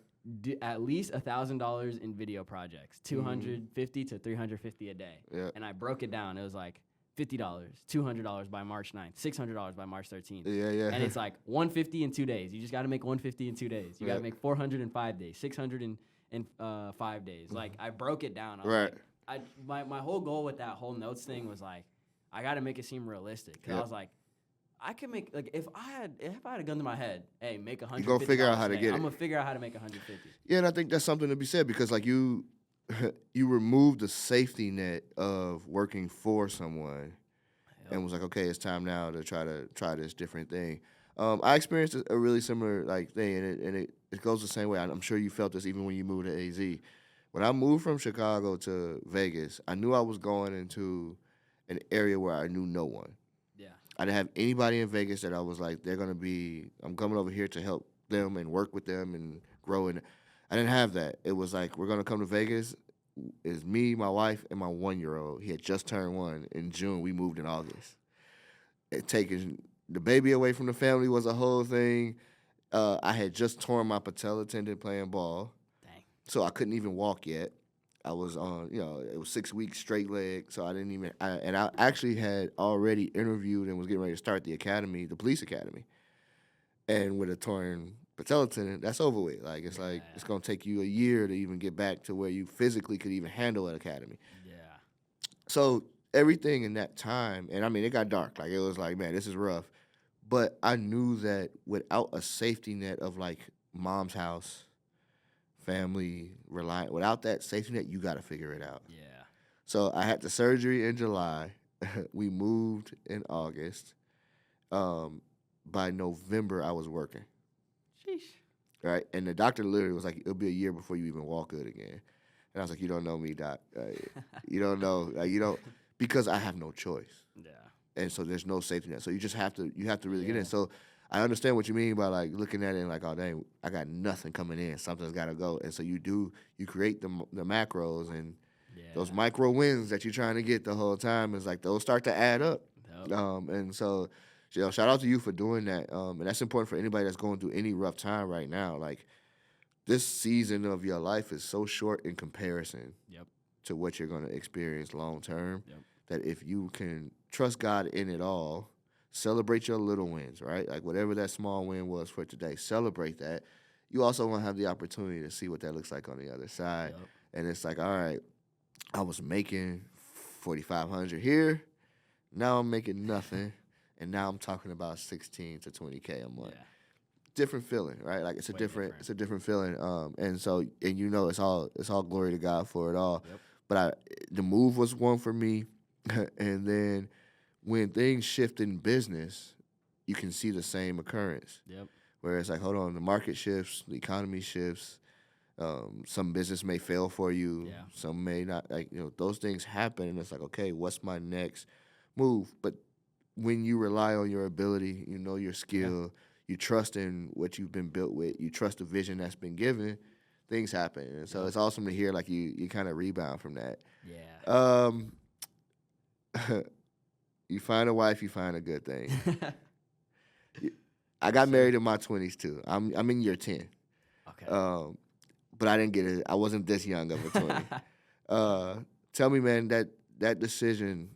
at least $1,000 in video projects, 250 to 350 a day. Yeah. And I broke it down. It was like, $50, $200 by March 9th, $600 by March 13th. Yeah. And it's like 150 in 2 days. You just got to make 150 in 2 days. You got to make 400 in 5 days, 600 in 5 days. Like, I broke it down. I was like, my whole goal with that whole notes thing was like, I got to make it seem realistic. Because I was like, I can make, like, if I had a gun to my head, hey, make $150. You gonna figure out how to get it. I'm gonna figure out how to make 150. Yeah, and I think that's something to be said because like you remove the safety net of working for someone, and was like, okay, it's time now to try this different thing. I experienced a really similar like thing, and it goes the same way. I'm sure you felt this even when you moved to AZ. When I moved from Chicago to Vegas, I knew I was going into an area where I knew no one. Yeah. I didn't have anybody in Vegas that I was like, I'm coming over here to help them and work with them and grow. And I didn't have that. It was like, we're going to come to Vegas. It's me, my wife, and my 1-year-old. He had just turned 1 in June. We moved in August. Taking the baby away from the family was a whole thing. I had just torn my patella tendon playing ball. Dang. So I couldn't even walk yet. I was on, it was 6 weeks straight leg, so I didn't even. I actually had already interviewed and was getting ready to start the academy, the police academy, and with a torn patella tendon, that's over with. Like it's gonna take you a year to even get back to where you physically could even handle an academy. Yeah. So everything in that time, and I mean, it got dark. Like it was like, man, this is rough. But I knew that without a safety net of like mom's house, family, without that safety net, you got to figure it out. Yeah. So I had the surgery in July. We moved in August. By November, I was working. Sheesh. Right? And the doctor literally was like, it'll be a year before you even walk good again. And I was like, you don't know me, doc. You don't know. You don't, because I have no choice. Yeah. And so there's no safety net. So you just have to really get in. So I understand what you mean by like looking at it and like, oh dang, I got nothing coming in. Something's got to go. And so you create the macros and those micro wins that you're trying to get the whole time is like those start to add up. Yep. And so shout out to you for doing that. And that's important for anybody that's going through any rough time right now. Like this season of your life is so short in comparison to what you're going to experience long term. Yep. That if you can trust God in it all, celebrate your little wins, right? Like whatever that small win was for today, celebrate that. You also want to have the opportunity to see what that looks like on the other side. Yep. And it's like, all right, I was making $4,500 here. Now I'm making nothing. And now I'm talking about 16 to 20K a month. Yeah. Different feeling, right? Like it's a different feeling. And so it's all glory to God for it all. Yep. But the move was one for me. And then when things shift in business, you can see the same occurrence. Yep. Where it's like, hold on, the market shifts, the economy shifts. Some business may fail for you. Yeah. Some may not. Like those things happen, and it's like, okay, what's my next move? But when you rely on your ability, your skill, you trust in what you've been built with, you trust the vision that's been given, things happen. And so it's awesome to hear like you kind of rebound from that. Yeah. You find a wife, you find a good thing. I got married in my 20s too. I'm in year 10. Okay. But I didn't get it. I wasn't this young of a 20. Tell me, man, that decision,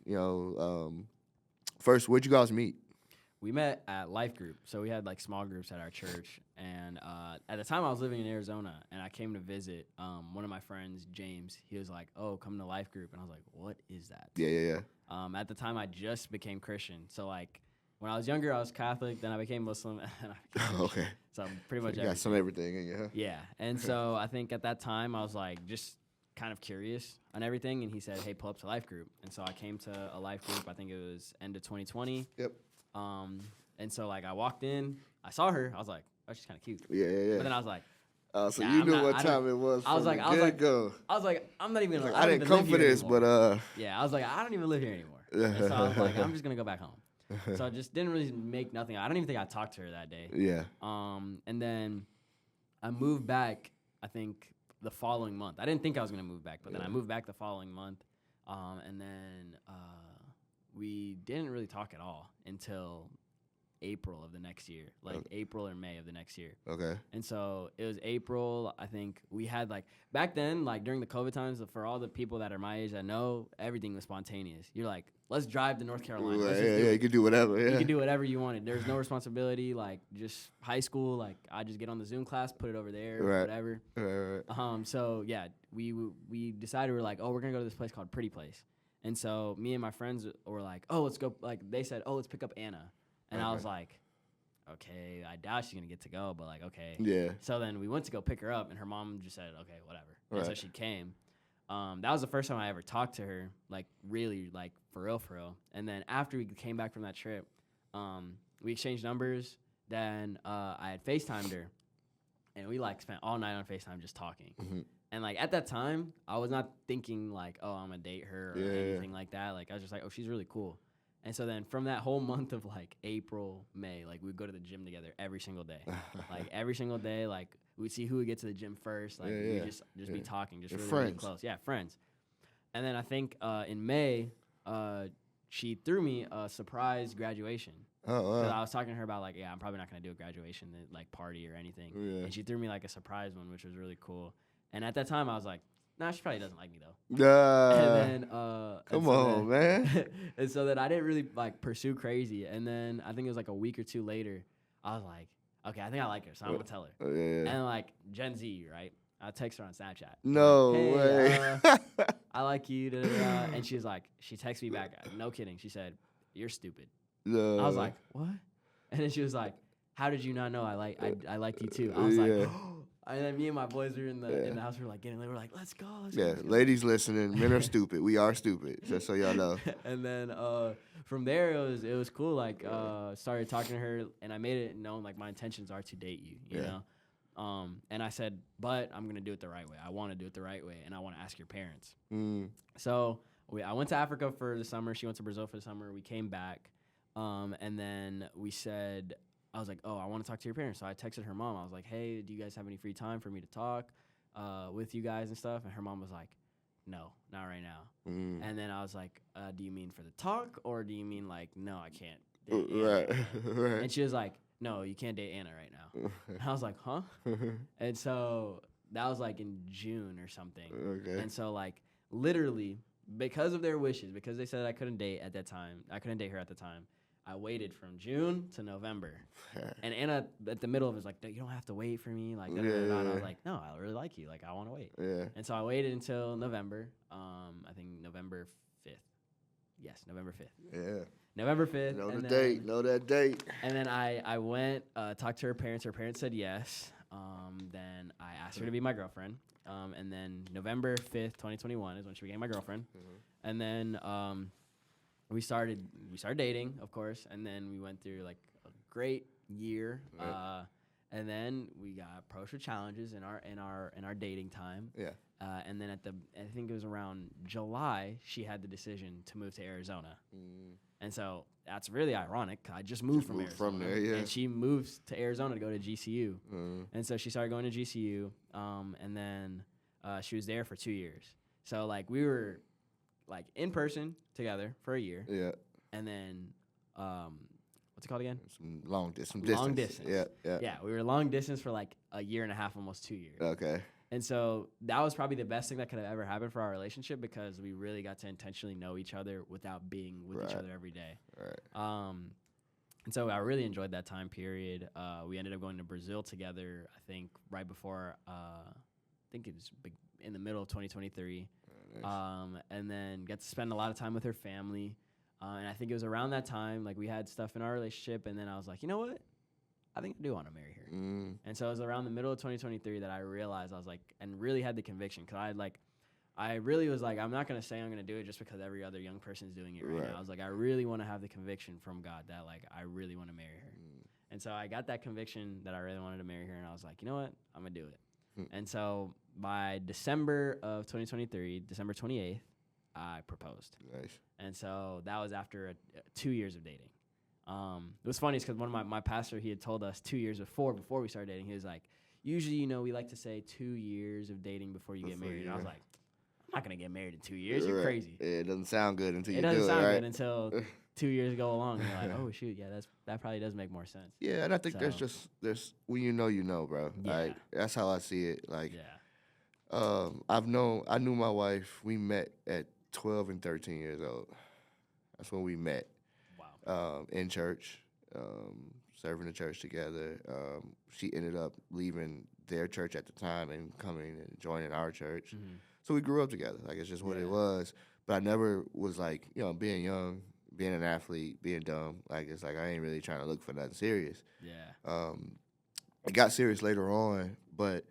first, where'd you guys meet? We met at Life Group. So we had like small groups at our church. And at the time I was living in Arizona and I came to visit one of my friends, James. He was like, oh, come to Life Group. And I was like, what is that? Yeah. At the time I just became Christian. So like when I was younger, I was Catholic. Then I became Muslim. And I became Christian. Okay. So pretty much You got some everything in you, huh? Yeah. And so I think at that time I was like just kind of curious on everything. And he said, hey, pull up to Life Group. And so I came to a Life Group. I think it was end of 2020. Yep. And so like I walked in, I saw her, I was like, oh, she's kind of cute. Yeah. But then I was like, so you knew what time it was. I was like, I'm not even gonna. I didn't come for this, but yeah, I was like, I don't even live here anymore. And so I was like, I'm just gonna go back home. So I just didn't really make nothing. I don't even think I talked to her that day. Yeah. And then I moved back. I think the following month. I didn't think I was gonna move back, but then I moved back the following month. And then we didn't really talk at all until April of the next year, like April or May of the next year. Okay. And so it was April. I think we had like back then, like during the COVID times, for all the people that are my age that know, everything was spontaneous. You're like, let's drive to North Carolina. You can do whatever. Yeah. You can do whatever you wanted. There's no responsibility. Like just high school. Like I just get on the Zoom class, put it over there, whatever. Right. So yeah, we decided we're like, oh, we're gonna go to this place called Pretty Place. And so me and my friends were like, oh, let's go. Like they said, oh, let's pick up Anna. And I was like, okay, I doubt she's going to get to go, but like, okay. Yeah. So then we went to go pick her up, and her mom just said, okay, whatever. Right. And so she came. That was the first time I ever talked to her, like really, like for real. And then after we came back from that trip, we exchanged numbers. Then I had FaceTimed her, and we like spent all night on FaceTime just talking. Mm-hmm. And like at that time, I was not thinking like, oh, I'm going to date her or anything like that. Like I was just like, oh, she's really cool. And so then from that whole month of like April, May, like we'd go to the gym together every single day. Like every single day, like we'd see who would get to the gym first. Like we'd just be talking, just really close. Yeah, friends. And then I think in May, she threw me a surprise graduation. Oh, wow. I was talking to her about like, yeah, I'm probably not going to do a graduation like party or anything. Yeah. And she threw me like a surprise one, which was really cool. And at that time I was like, nah, she probably doesn't like me though. And then come on, man. And so then I didn't really like pursue crazy. And then I think it was like a week or two later, I was like, okay, I think I like her, so I'm gonna tell her. Yeah. And like Gen Z, right? I text her on Snapchat. No like, hey, way. I like you. And she's like, she texted me back. No kidding. She said, "You're stupid." No. I was like, what? And then she was like, how did you not know I liked you too? I was like, oh. And then me and my boys were in the house. We were like getting. They were like, let's go. Let's go. Ladies listening, men are stupid. We are stupid. Just so y'all know. And then from there, it was cool. Like started talking to her, and I made it known like my intentions are to date you. You know. And I said, but I'm gonna do it the right way. I want to do it the right way, and I want to ask your parents. So I went to Africa for the summer. She went to Brazil for the summer. We came back, and then we said. I was like, oh, I want to talk to your parents. So I texted her mom. I was like, hey, do you guys have any free time for me to talk with you guys and stuff? And her mom was like, no, not right now. And then I was like, do you mean for the talk or do you mean like, no, I can't date Anna right. And she was like, no, you can't date Anna right now. And I was like, huh? And so that was like in June or something. Okay. And so like literally because of their wishes, because they said I couldn't date her at the time, I waited from June to November. And Anna, at the middle of it, was like, you don't have to wait for me. Like, and I was like, no, I really like you. Like, I want to wait. Yeah. And so I waited until November. I think November 5th. Yes, November 5th. Yeah. November 5th. Know that date. And then I went, talked to her parents. Her parents said yes. Then I asked her to be my girlfriend. And then November 5th, 2021 is when she became my girlfriend. Mm-hmm. And then... We started dating, of course, and then we went through like a great year, and then we got approached with challenges in our dating time. Yeah. And then I think it was around July, she had the decision to move to Arizona. And so that's really ironic. I just moved from Arizona. From there, yeah. And she moved to Arizona to go to GCU. Mm. And so she started going to GCU. And then she was there for 2 years. So, like, we were, like, in person together for a year. Yeah. And then, what's it called again? Some long distance. Long distance. Yeah. Yeah, we were long distance for, like, a year and a half, almost 2 years. Okay. And so that was probably the best thing that could have ever happened for our relationship because we really got to intentionally know each other without being with each other every day. Right. And so I really enjoyed that time period. We ended up going to Brazil together, I think, right before, I think it was in the middle of 2023. Nice. And then got to spend a lot of time with her family. And I think it was around that time, like, we had stuff in our relationship. And then I was like, you know what? I think I do want to marry her. Mm. And so it was around the middle of 2023 that I realized I was like, and really had the conviction because I really was like, I'm not going to say I'm going to do it just because every other young person is doing it right now. I was like, I really want to have the conviction from God that, like, I really want to marry her. Mm. And so I got that conviction that I really wanted to marry her. And I was like, you know what? I'm going to do it. And so by December of 2023, December 28th, I proposed. Nice. And so that was after 2 years of dating. It was funny because one of my pastor, he had told us 2 years before we started dating, he was like, usually, you know, we like to say 2 years of dating before you get married. And I was like, I'm not going to get married in 2 years. You're crazy. Yeah, it doesn't sound good until you do it. It doesn't sound right? good until 2 years go along. And you're like, oh, shoot, yeah, that probably does make more sense. Yeah, and I think there's when you know, bro. Yeah. Like, that's how I see it. Like, yeah. I knew my wife, we met at 12 and 13 years old. That's when we met. Wow. In church, serving the church together. She ended up leaving their church at the time and coming and joining our church. Mm-hmm. So we grew up together. Like, it's just what it was. But I never was like, you know, being young, being an athlete, being dumb. Like, it's like I ain't really trying to look for nothing serious. Yeah. It got serious later on, but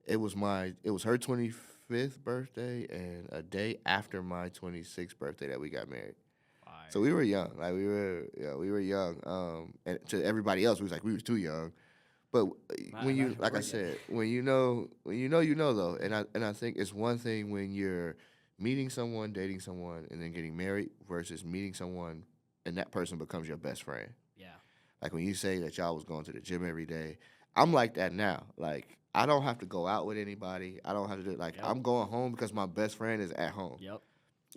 it was her 25th birthday and a day after my 26th birthday that we got married. So we were young, like we were young. And to everybody else, we was like we was too young. But when you, like I said, when you know though. And I think it's one thing when you're meeting someone, dating someone, and then getting married versus meeting someone and that person becomes your best friend. Yeah. Like when you say that y'all was going to the gym every day, I'm like that now. Like I don't have to go out with anybody. I don't have to do it. Like I'm going home because my best friend is at home. Yep.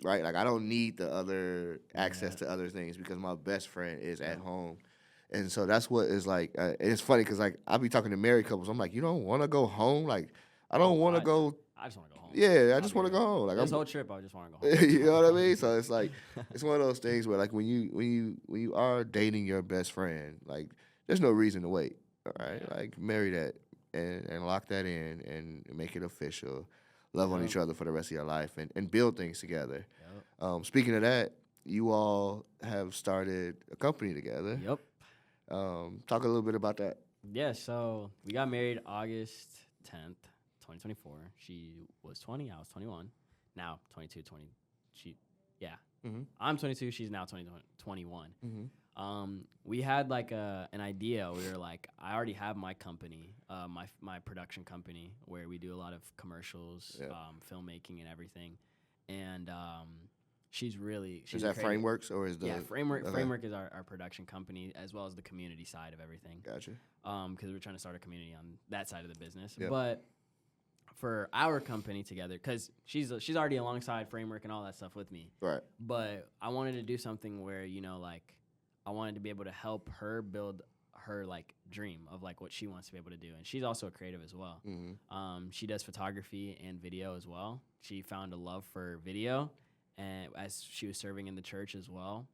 Right, like I don't need the other access to other things because my best friend is at home, and so that's what is like. It's funny because like I be talking to married couples. I'm like, you don't want to go home? Like I don't want to go. I just want to go home. Yeah, I just want to go home. Like this whole trip, I just want to go home. You know what I mean? So it's like it's one of those things where like when you are dating your best friend, like there's no reason to wait. All right, like marry that and lock that in and make it official. Love on each other for the rest of your life and build things together. Yep. Speaking of that, you all have started a company together. Yep. Talk a little bit about that. Yeah, so we got married August 10th, 2024. She was 20, I was 21. Now 22, 20. I'm 22, she's now 21. Mm-hmm. We had like an idea. We were like, I already have my company, my production company, where we do a lot of commercials, filmmaking, and everything. And she's is that Frameworks or is the Framework is our production company as well as the community side of everything. Gotcha. Because we're trying to start a community on that side of the business, but for our company together, because she's already alongside Framework and all that stuff with me. Right. But I wanted to do something where like. I wanted to be able to help her build her like dream of like what she wants to be able to do, and she's also a creative as well. Mm-hmm. She does photography and video as well. She found a love for video, and as she was serving in the church as well.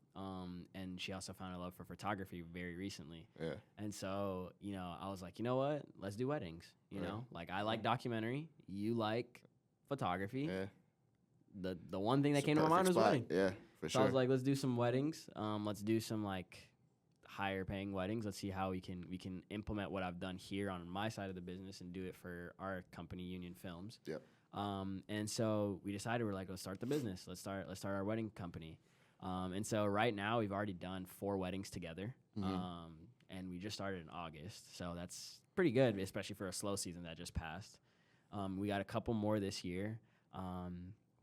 And she also found a love for photography very recently. Yeah. And so I was like, you know what? Let's do weddings. You know, like I like documentary. You like photography. Yeah. The one thing that came to my mind was wedding. Yeah. So I was like, let's do some weddings. Let's do some like higher paying weddings. Let's see how we can implement what I've done here on my side of the business and do it for our company, Union Films. Yep. And so we decided we're like, let's start the business. Let's start our wedding company. And so right now we've already done 4 weddings together. Mm-hmm. And we just started in August. So that's pretty good, especially for a slow season that just passed. We got a couple more this year.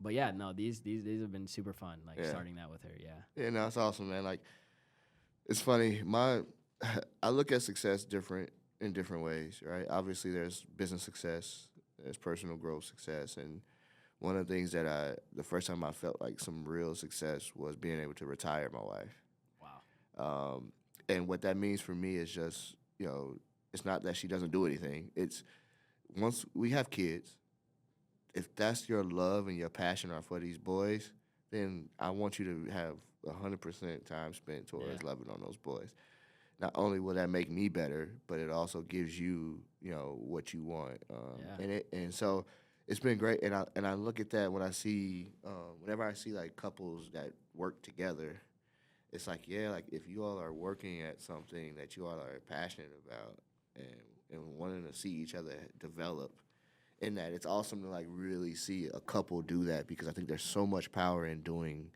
But yeah, no, these have been super fun. Like starting that with her, yeah. Yeah, no, it's awesome, man. Like It's funny. I look at success different in different ways, right? Obviously, there's business success, there's personal growth success, and one of the things that the first time I felt like some real success was being able to retire my wife. Wow. And what that means for me is just, it's not that she doesn't do anything. It's once we have kids, if that's your love and your passion are for these boys, then I want you to have 100% time spent towards Yeah. loving on those boys. Not only will that make me better, but it also gives you, what you want. Yeah. And so it's been great. And I look at that when I see, whenever I see like couples that work together, it's like, yeah, like if you all are working at something that you all are passionate about and wanting to see each other develop, in that it's awesome to like really see a couple do that, because I think there's so much power in doing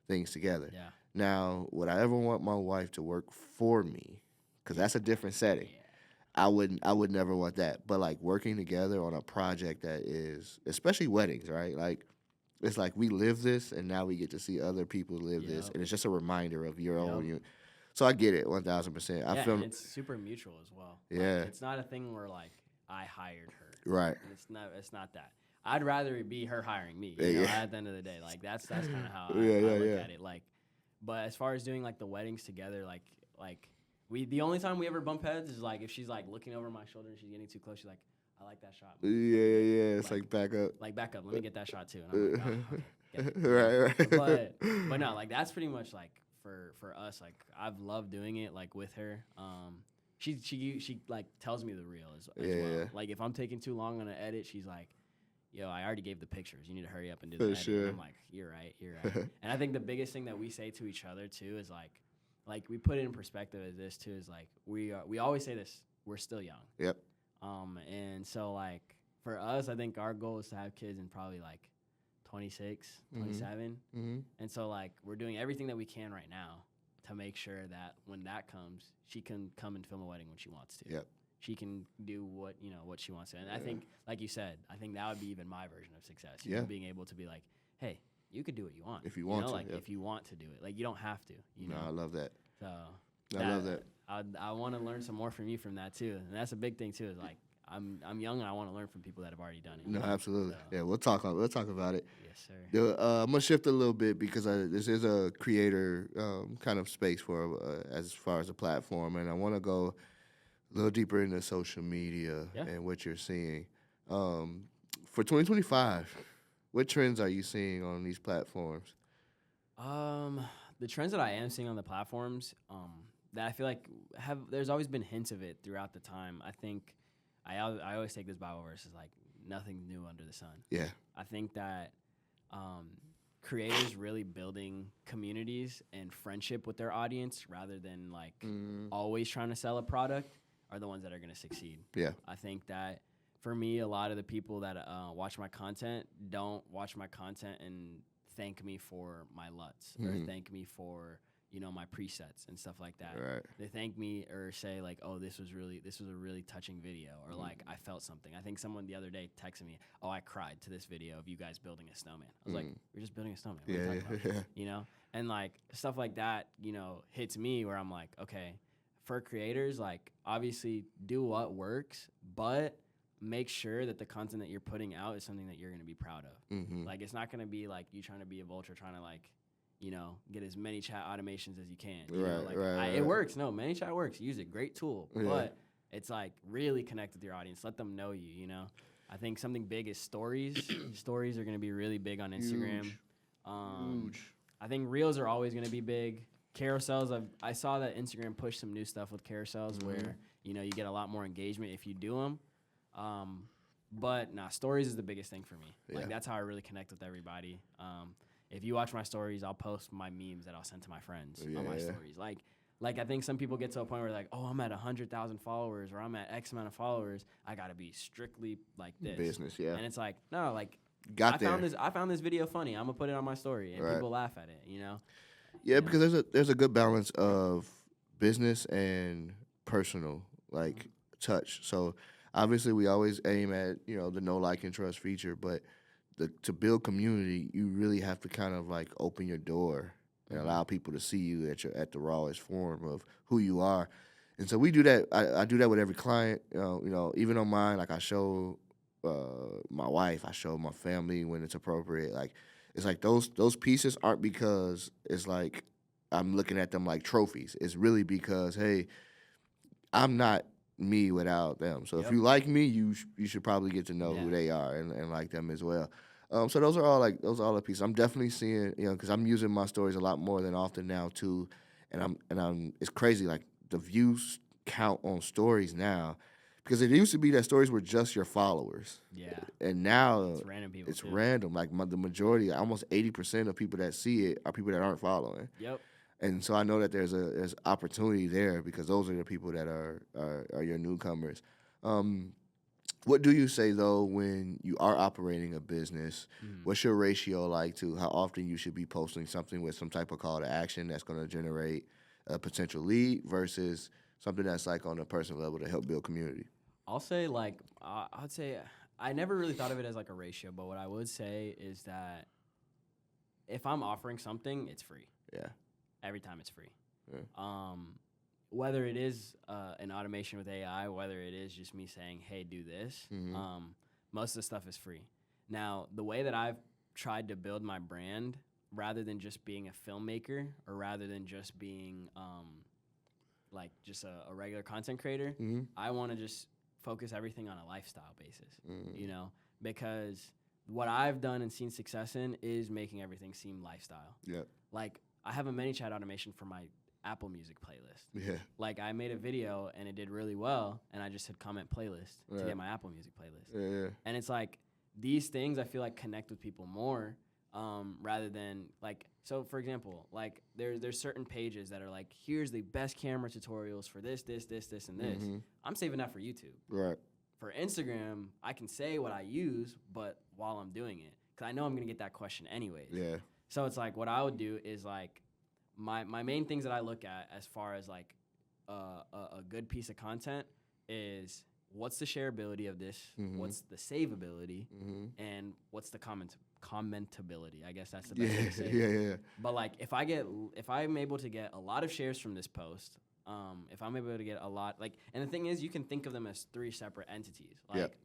things together. Yeah. Now, would I ever want my wife to work for me? Because that's a different setting. Yeah. I would never want that. But like working together on a project that is, especially weddings, right? Like it's like we live this, and now we get to see other people live this, Yep. and it's just a reminder of your own. Yep. So I get it 1,000%. I Yeah, feel and it's super mutual as well. Yeah. Like, it's not a thing where like I hired her. right. It's not that. I'd rather it be her hiring me. Yeah, You know, yeah. At the end of the day, like that's kind of how Yeah, I yeah, look yeah. at it. Like, but as far as doing like the weddings together, like we the only time we ever bump heads is like if she's like looking over my shoulder and she's getting too close. She's like, I like that shot. Yeah, yeah, yeah. It's like back up. Like back up. Let me get that shot too. And I'm like, oh, okay. Get it. right. But no, like that's pretty much like for us. Like I've loved doing it like with her. She like tells me the real as Yeah, well. yeah. Like if I'm taking too long on an edit, she's like, "Yo, I already gave the pictures. You need to hurry up and do the For edit." sure. And I'm like, "You're right. You're right." And I think the biggest thing that we say to each other too is like we put it in perspective as this too is like we always say this. We're still young. Yep. And so like for us, I think our goal is to have kids in probably like 26, 27. Mm-hmm. And so like we're doing everything that we can right now to make sure that when that comes, she can come and film a wedding when she wants to. Yep. She can do what she wants to. And I think, like you said, I think that would be even my version of success. You know, being able to be like, hey, you could do what you want. If you want to, like if you want to do it. Like you don't have to. No, I love that. So I love that. I want to learn some more from you from that too. And that's a big thing too, is like I'm young and I want to learn from people that have already done it. No, absolutely. So. Yeah, we'll talk about it. Yes, sir. I'm gonna shift a little bit because this is a creator kind of space for as far as a platform, and I want to go a little deeper into social media and what you're seeing for 2025. What trends are you seeing on these platforms? The trends that I am seeing on the platforms, that I feel like there's always been hints of it throughout the time. I think I always take this Bible verse as like nothing new under the sun. Yeah. I think that creators really building communities and friendship with their audience rather than like always trying to sell a product are the ones that are going to succeed. Yeah. I think that for me, a lot of the people that watch my content don't watch my content and thank me for my LUTs or thank me for my presets and stuff like that. Right. They thank me or say like, oh, this was a really touching video, or like I felt something. I think someone the other day texted me, oh, I cried to this video of you guys building a snowman. I was like, we're just building a snowman. What are you talking about? And like stuff like that, hits me where I'm like, okay, for creators, like obviously do what works, but make sure that the content that you're putting out is something that you're going to be proud of. Mm-hmm. Like it's not going to be like you trying to be a vulture trying to like get as many chat automations as you can. Right. It works. No, ManyChat works. Use it. Great tool. Yeah. But it's like really connect with your audience. Let them know you, I think something big is stories. Stories are going to be really big on Instagram. Huge. I think reels are always going to be big. Carousels, I saw that Instagram pushed some new stuff with carousels where, you get a lot more engagement if you do them. But stories is the biggest thing for me. Like that's how I really connect with everybody. If you watch my stories, I'll post my memes that I'll send to my friends on my stories. Like I think some people get to a point where like, oh, I'm at 100,000 followers or I'm at X amount of followers. I got to be strictly like this. Business, yeah. And it's like, no, like I found this video funny. I'm going to put it on my story and people laugh at it, Yeah, because there's a good balance of business and personal touch. So obviously we always aim at, the no like and trust feature, but to build community, you really have to kind of like open your door and allow people to see you at the rawest form of who you are. And so we do that. I do that with every client. Even on mine, like I show my wife, I show my family when it's appropriate. Like it's like those pieces aren't because it's like I'm looking at them like trophies. It's really because, hey, I'm not me without them. So if you like me, you should probably get to know who they are and like them as well. So those are all the pieces. I'm definitely seeing, because I'm using my stories a lot more than often now too, and I'm it's crazy, like the views count on stories now, because it used to be that stories were just your followers. Yeah. And now It's random people. it's random. Like the majority, almost 80% of people that see it are people that aren't following. Yep. And so I know that there's opportunity there, because those are the people that are your newcomers. What do you say though when you are operating a business? What's your ratio like to how often you should be posting something with some type of call to action that's going to generate a potential lead versus something that's like on a personal level to help build community? I'll say I'd say I never really thought of it as like a ratio, but what I would say is that if I'm offering something, it's free. Yeah. Every time it's free. Yeah. Whether it is an automation with AI, whether it is just me saying, hey, do this, most of the stuff is free. Now, the way that I've tried to build my brand, rather than just being a filmmaker or rather than just being like just a regular content creator, I want to just focus everything on a lifestyle basis, because what I've done and seen success in is making everything seem lifestyle. Yeah. Like, I have a ManyChat automation for my Apple Music playlist. Yeah. Like, I made a video and it did really well, and I just hit comment playlist to get my Apple Music playlist. Yeah. And it's like these things I feel like connect with people more, rather than like, so for example, like there's certain pages that are like, here's the best camera tutorials for this, and this. I'm saving that for YouTube. Right. For Instagram, I can say what I use, but while I'm doing it, because I know I'm gonna get that question anyways. Yeah. So it's like what I would do is like my main things that I look at as far as like a good piece of content is what's the shareability of this, what's the savability, and what's the commentability. I guess that's the best way to say it. Yeah. But like if I'm able to get a lot of shares from this post, if I'm able to get a lot, like, and the thing is, you can think of them as three separate entities. Like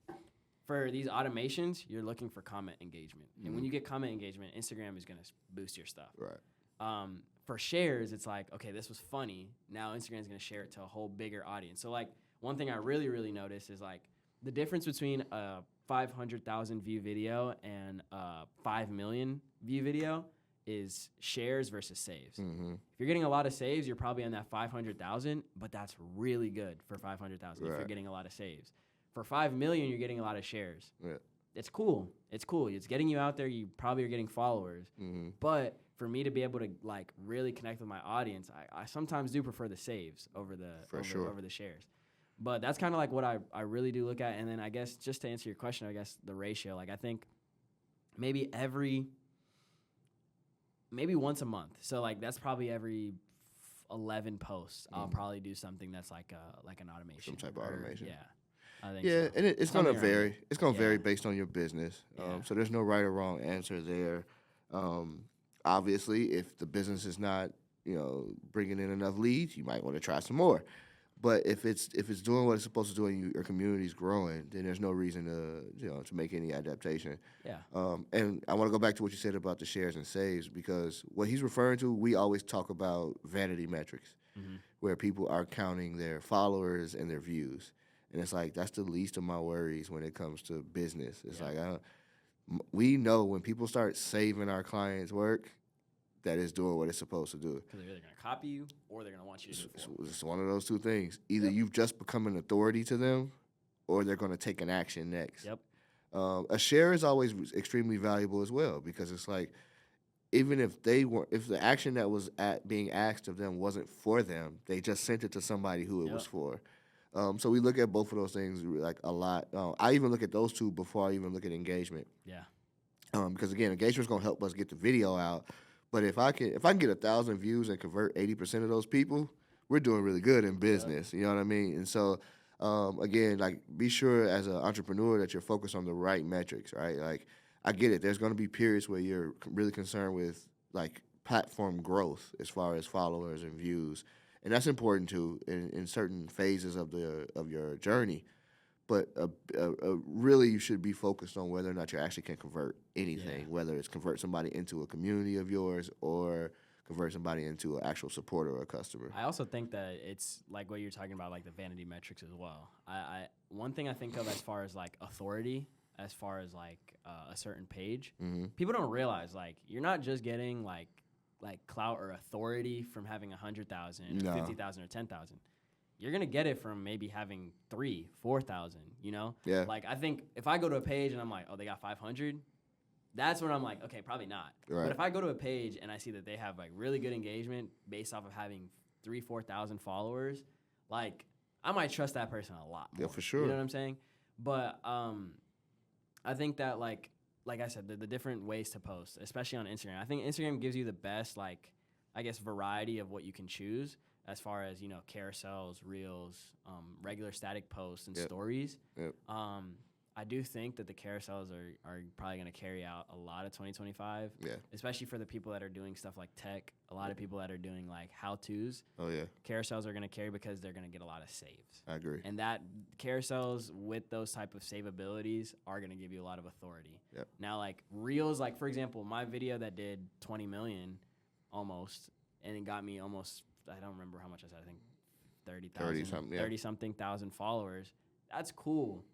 for these automations, you're looking for comment engagement, and when you get comment engagement, Instagram is gonna boost your stuff. Right. For shares, it's like, okay, this was funny. Now Instagram's gonna share it to a whole bigger audience. So like one thing I really, really notice is like the difference between a 500,000 view video and a 5 million view video is shares versus saves. If you're getting a lot of saves, you're probably on that 500,000, but that's really good for 500,000 if you're getting a lot of saves. For 5 million, you're getting a lot of shares. Yeah. It's cool. It's cool. It's getting you out there. You probably are getting followers. But for me to be able to like really connect with my audience, I sometimes do prefer the saves over the over the shares. But that's kind of like what I really do look at. And then I guess just to answer your question, I guess the ratio, like I think maybe once a month. So like that's probably every 11 posts. I'll probably do something that's like an automation. Some type of automation. Yeah. I think so. And it's going to vary. It's going to vary based on your business. So there's no right or wrong answer there. Obviously, if the business is not, bringing in enough leads, you might want to try some more. But if it's doing what it's supposed to do and your community's growing, then there's no reason to make any adaptation. Yeah. And I want to go back to what you said about the shares and saves, because what he's referring to, we always talk about vanity metrics, where people are counting their followers and their views. And it's like, that's the least of my worries when it comes to business. It's like, we know when people start saving our clients' work, that it's doing what it's supposed to do. Because they're either going to copy you or they're going to want you to do it. It's one of those two things. Either you've just become an authority to them, or they're going to take an action next. Yep. A share is always extremely valuable as well, because it's like, even if the action that was being asked of them wasn't for them, they just sent it to somebody who it was for. So we look at both of those things like a lot. I even look at those two before I even look at engagement. Yeah. Because again, engagement's gonna help us get the video out. But if I can get 1,000 views and convert 80% of those people, we're doing really good in business. You know what I mean? And so again, like, be sure as an entrepreneur that you're focused on the right metrics, right? Like, I get it. There's gonna be periods where you're really concerned with like platform growth as far as followers and views, and that's important too in certain phases of your journey. But really, you should be focused on whether or not you actually can convert anything, whether it's convert somebody into a community of yours or convert somebody into an actual supporter or a customer. I also think that it's like what you're talking about, like the vanity metrics as well. I one thing I think of as far as like authority, as far as like a certain page, people don't realize like you're not just getting like clout or authority from having 100,000 or 50,000 or 10,000. You're gonna get it from maybe having 3,000, 4,000. You know, Like I think if I go to a page and I'm like, oh, they got 500. That's when I'm like, okay, probably not. Right. But if I go to a page and I see that they have like really good engagement based off of having 3,000, 4,000 followers, like I might trust that person a lot more. Yeah, for sure. You know what I'm saying? But I think that like I said, the different ways to post, especially on Instagram. I think Instagram gives you the best like I guess variety of what you can choose as far as carousels, reels, regular static posts, and stories. Yep. I do think that the carousels are probably going to carry out a lot of 2025. Yeah. Especially for the people that are doing stuff like tech. A lot of people that are doing like how-tos. Oh, yeah. Carousels are going to carry because they're going to get a lot of saves. I agree. And that carousels with those type of save abilities are going to give you a lot of authority. Yep. Now, like reels, like for example, my video that did 20 million almost, and it got me almost, I don't remember how much I said, I think 30-something thousand followers. That's cool.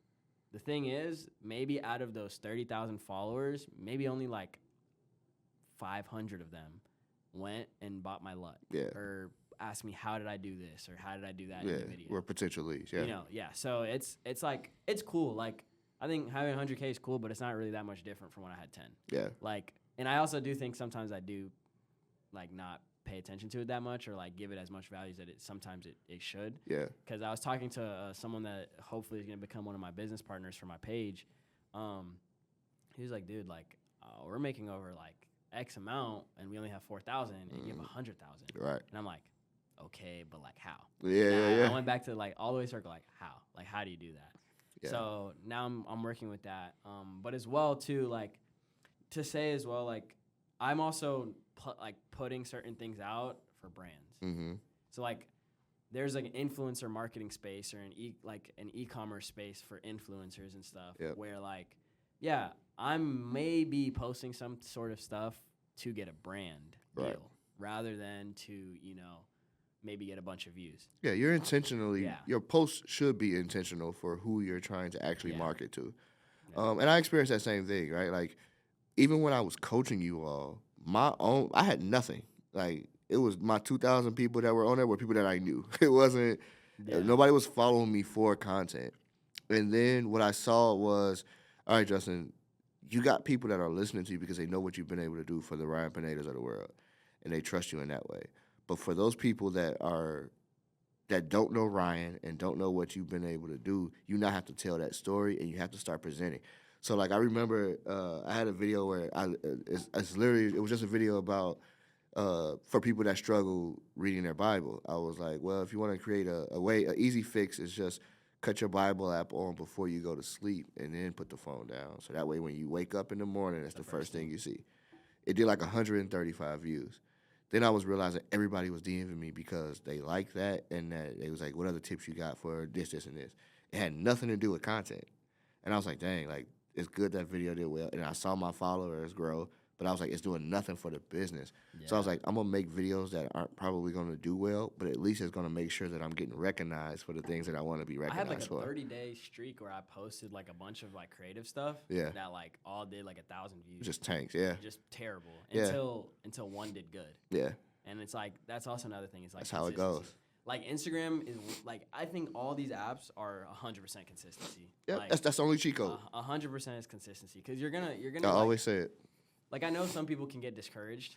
The thing is, maybe out of those 30,000 followers, maybe only like 500 of them went and bought my LUT. Yeah. Or asked me, how did I do this? Or how did I do that in the video? Or potential leads, yeah. So it's like, it's cool. Like, I think having 100K is cool, but it's not really that much different from when I had 10. Yeah. Like, and I also do think sometimes I do, like, not pay attention to it that much or like give it as much value as sometimes it should. Yeah. Because I was talking to someone that hopefully is going to become one of my business partners for my page. He was like, dude, like we're making over like X amount and we only have 4,000 and you have 100,000. Right. And I'm like, okay, but like how? Yeah. I went back to like all the way circle, like how? Like how do you do that? Yeah. So now I'm working with that. But as well too, like to say as well, like I'm also putting certain things out for brands. Mm-hmm. So like there's like an influencer marketing space or an e-commerce space for influencers and stuff where like, yeah, I'm maybe posting some sort of stuff to get a brand deal rather than to, maybe get a bunch of views. Yeah, you're intentionally, your post should be intentional for who you're trying to actually market to. Yeah. And I experienced that same thing, right? Like even when I was coaching you all, I had nothing. Like it was my 2,000 people that were on there were people that I knew. It wasn't nobody was following me for content. And then what I saw was, all right, Justin, you got people that are listening to you because they know what you've been able to do for the Ryan Pinedas of the world, and they trust you in that way. But for those people that don't know Ryan and don't know what you've been able to do, you now have to tell that story and you have to start presenting. So like I remember I had a video where it was just a video about for people that struggle reading their Bible. I was like, well, if you want to create an easy fix is just cut your Bible app on before you go to sleep and then put the phone down. So that way when you wake up in the morning, that's the first thing you see. It did like 135 views. Then I was realizing everybody was DMing me because they liked that and that they was like, what other tips you got for this, and this? It had nothing to do with content. And I was like, dang, like, it's good that video did well. And I saw my followers grow, but I was like, it's doing nothing for the business. Yeah. So I was like, I'm going to make videos that aren't probably going to do well, but at least it's going to make sure that I'm getting recognized for the things that I want to be recognized for. I had like a 30-day streak where I posted like a bunch of like creative stuff that like all did like 1,000 views. Just tanks, yeah. Just terrible until one did good. Yeah. And it's like, that's also another thing. It's like that's how it goes. Like Instagram is like, I think all these apps are 100% consistency. Yeah, like, that's the only cheat code. 100% is consistency because you're gonna. I always say it. Like I know some people can get discouraged.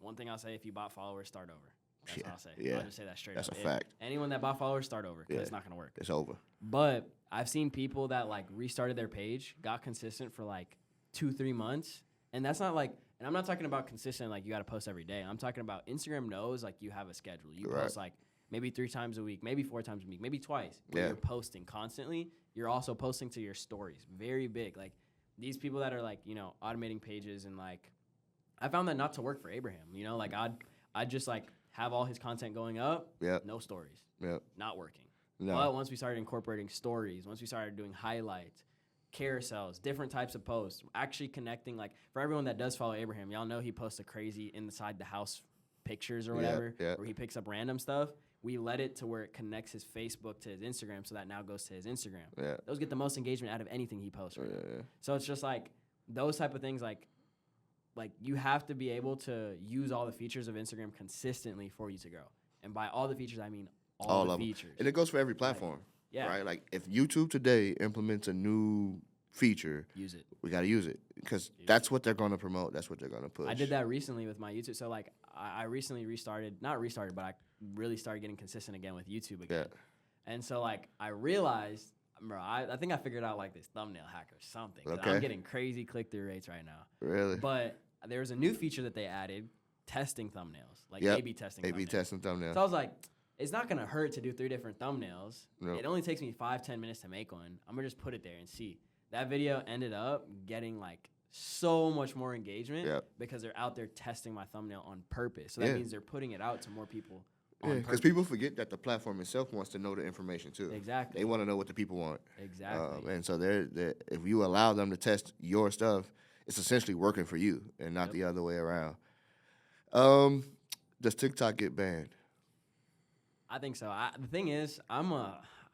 One thing I'll say: if you bought followers, start over. That's what I'll say. Yeah. I'll just say that straight that's up. That's a fact. Anyone that bought followers, start over because it's not gonna work. It's over. But I've seen people that like restarted their page, got consistent for like 2-3 months, and that's not like. And I'm not talking about consistent like you got to post every day. I'm talking about Instagram knows like you have a schedule. You post like maybe 3 times a week, maybe 4 times a week, maybe twice. But you're posting constantly. You're also posting to your stories. Very big. Like these people that are like, automating pages and like, I found that not to work for Abraham. You know, like I'd just like have all his content going up, no stories, not working. No. But once we started incorporating stories, once we started doing highlights, carousels, different types of posts, actually connecting, like for everyone that does follow Abraham, y'all know he posts the crazy inside the house pictures or whatever, where he picks up random stuff. We let it to where it connects his Facebook to his Instagram, so that now goes to his Instagram. Yeah. Those get the most engagement out of anything he posts right now. So it's just like those type of things, like you have to be able to use all the features of Instagram consistently for you to grow. And by all the features, I mean all the features. And it goes for every platform. Right? Like if YouTube today implements a new feature, use it. We got to use it because that's what they're going to promote. That's what they're going to push. I did that recently with my YouTube. So like I recently not restarted, but I really started getting consistent again with YouTube again. Yeah. And so like I realized, bro, I think I figured out like this thumbnail hack or something. Okay. I'm getting crazy click-through rates right now. Really? But there was a new feature that they added, testing thumbnails, like A/B testing. A/B testing thumbnails. So I was like, it's not gonna hurt to do 3 different thumbnails. Nope. It only takes me 5-10 minutes to make one. I'm gonna just put it there and see. That video ended up getting like so much more engagement because they're out there testing my thumbnail on purpose. So that means they're putting it out to more people. Yeah, because people forget that the platform itself wants to know the information too. Exactly. They want to know what the people want. Exactly. And so if you allow them to test your stuff, it's essentially working for you and not the other way around. Does TikTok get banned? I think so. The thing is, I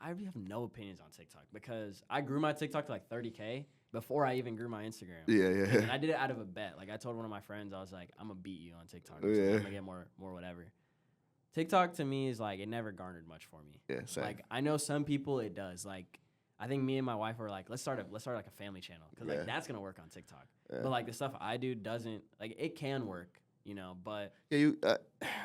really have no opinions on TikTok because I grew my TikTok to like 30K before I even grew my Instagram. Yeah. And I did it out of a bet. Like I told one of my friends, I was like, I'm gonna beat you on TikTok. I'm gonna get more whatever. TikTok to me is like, it never garnered much for me. Yeah, same. Like I know some people it does. Like I think me and my wife were like, let's start like a family channel because like that's gonna work on TikTok. Yeah. But like the stuff I do doesn't, like it can work, you know. But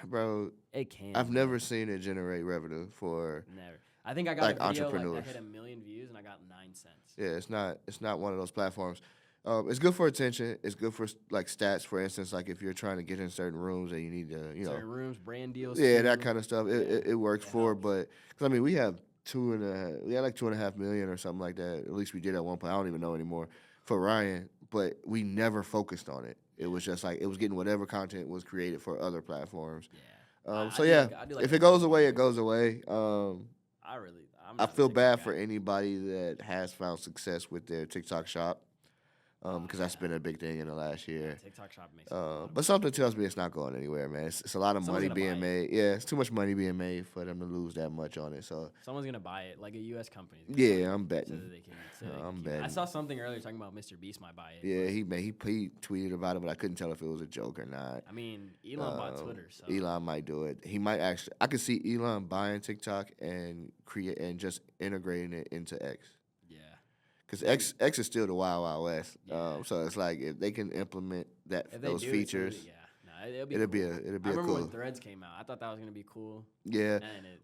bro, it can. I've never seen it generate revenue for never. I think I got like a video entrepreneurs. like, that hit 1 million views and I got 9 cents. Yeah, it's not one of those platforms. It's good for attention. It's good for like stats. For instance, like if you're trying to get in certain rooms and you need to, certain rooms, brand deals. Yeah, that kind of stuff. It works for. But because I mean, we had like 2.5 million or something like that. At least we did at one point. I don't even know anymore for Ryan. But we never focused on it. It was just like it was getting whatever content was created for other platforms. Yeah. If it goes away, it goes away. I feel bad for anybody that has found success with their TikTok shop. Because that's been a big thing in the last year. TikTok shop makes but something tells me it's not going anywhere, man. It's a lot of money being made. Yeah, it's too much money being made for them to lose that much on it. So someone's gonna buy it, like a U.S. company. Yeah, I'm betting. I'm betting. I saw something earlier talking about Mr. Beast might buy it. Yeah, he tweeted about it, but I couldn't tell if it was a joke or not. I mean, Elon bought Twitter, so Elon might do it. He might actually. I could see Elon buying TikTok and just integrating it into X. Because X is still the Wild Wild West, so it's like if they can implement those features, it'll be cool. I remember when Threads came out. I thought that was gonna be cool. Yeah.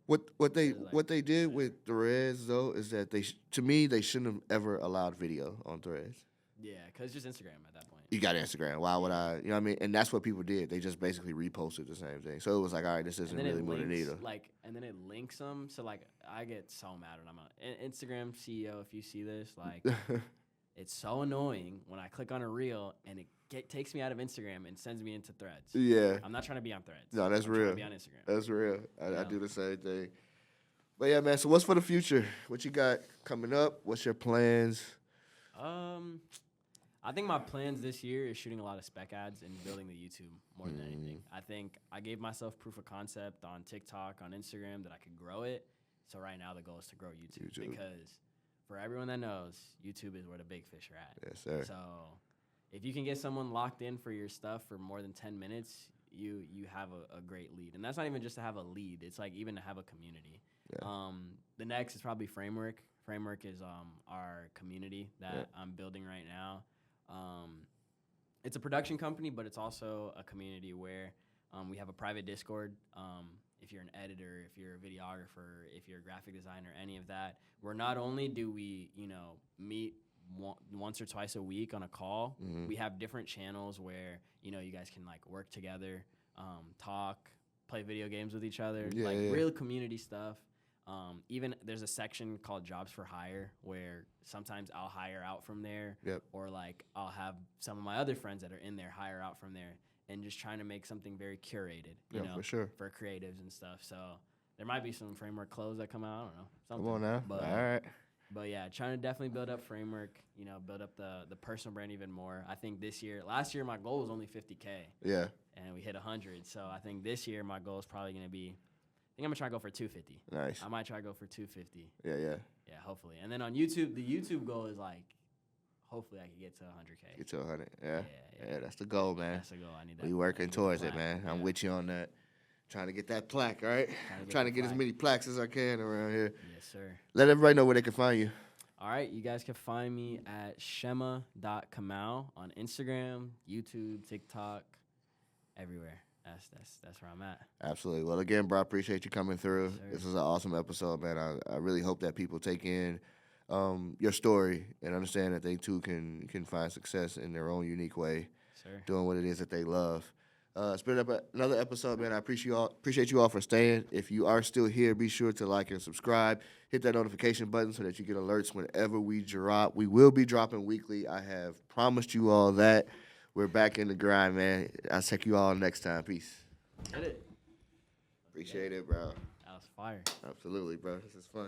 What they did with Threads though is that to me they shouldn't have ever allowed video on Threads. Yeah, because it's just Instagram at that point. You got Instagram. Why would I? You know what I mean? And that's what people did. They just basically reposted the same thing. So it was like, all right, this isn't really moving the needle. And then it links them. So like, I get so mad when I'm an Instagram CEO. If you see this, like, it's so annoying when I click on a reel and it takes me out of Instagram and sends me into Threads. Yeah. I'm not trying to be on Threads. No, that's real. I'm trying to be on Instagram. That's real. I do the same thing. But yeah, man. So what's for the future? What you got coming up? What's your plans? I think my plans this year is shooting a lot of spec ads and building the YouTube more than anything. I think I gave myself proof of concept on TikTok, on Instagram, that I could grow it. So right now the goal is to grow YouTube. Because for everyone that knows, YouTube is where the big fish are at. Yes, sir. So if you can get someone locked in for your stuff for more than 10 minutes, you have a great lead. And that's not even just to have a lead. It's like even to have a community. Yeah. The next is probably Framework. Framework is our community that I'm building right now. It's a production company, but it's also a community where we have a private Discord. If you're an editor, if you're a videographer, if you're a graphic designer, any of that, where not only do we, meet once or twice a week on a call, we have different channels where, you guys can like work together, talk, play video games with each other, real community stuff. Even there's a section called Jobs for Hire where sometimes I'll hire out from there, or like I'll have some of my other friends that are in there hire out from there. and just trying to make something very curated, you Yeah, know, for sure. for creatives and stuff. So there might be some framework clothes that come out. I don't know. Something. Come on now. But, All right. But yeah, trying to definitely build up framework, you know, build up the personal brand even more. I think last year my goal was only 50K. Yeah. And we hit 100. So I think this year my goal is probably going to be, I think I'm going to try to go for 250. Nice. I might try to go for 250. Yeah. Yeah, hopefully. And then on YouTube, the YouTube goal is like, hopefully I can get to 100K. Get to 100. Yeah. Yeah. That's the goal, man. That's the goal. I need that. We working towards it, plaque. man. Yeah. I'm with you on that. Trying to get that plaque, all right? Trying to the get as plaque. many plaques as I can around here. Yes, sir. Let everybody know where they can find you. All right, you guys can find me at shema.kamau on Instagram, YouTube, TikTok, everywhere. That's where I'm at. Absolutely. Well, again, bro, I appreciate you coming through. Yes, sir. This was an awesome episode, man. I really hope that people take in your story and understand that they too can find success in their own unique way, Sir. doing what it is that they love. It's been another episode, man. I appreciate you all for staying. If you are still here, be sure to like and subscribe. Hit that notification button so that you get alerts whenever we drop. We will be dropping weekly. I have promised you all that. We're back in the grind, man. I'll check you all next time. Peace. Hit it. Appreciate it, bro. That was fire. Absolutely, bro. This is fun.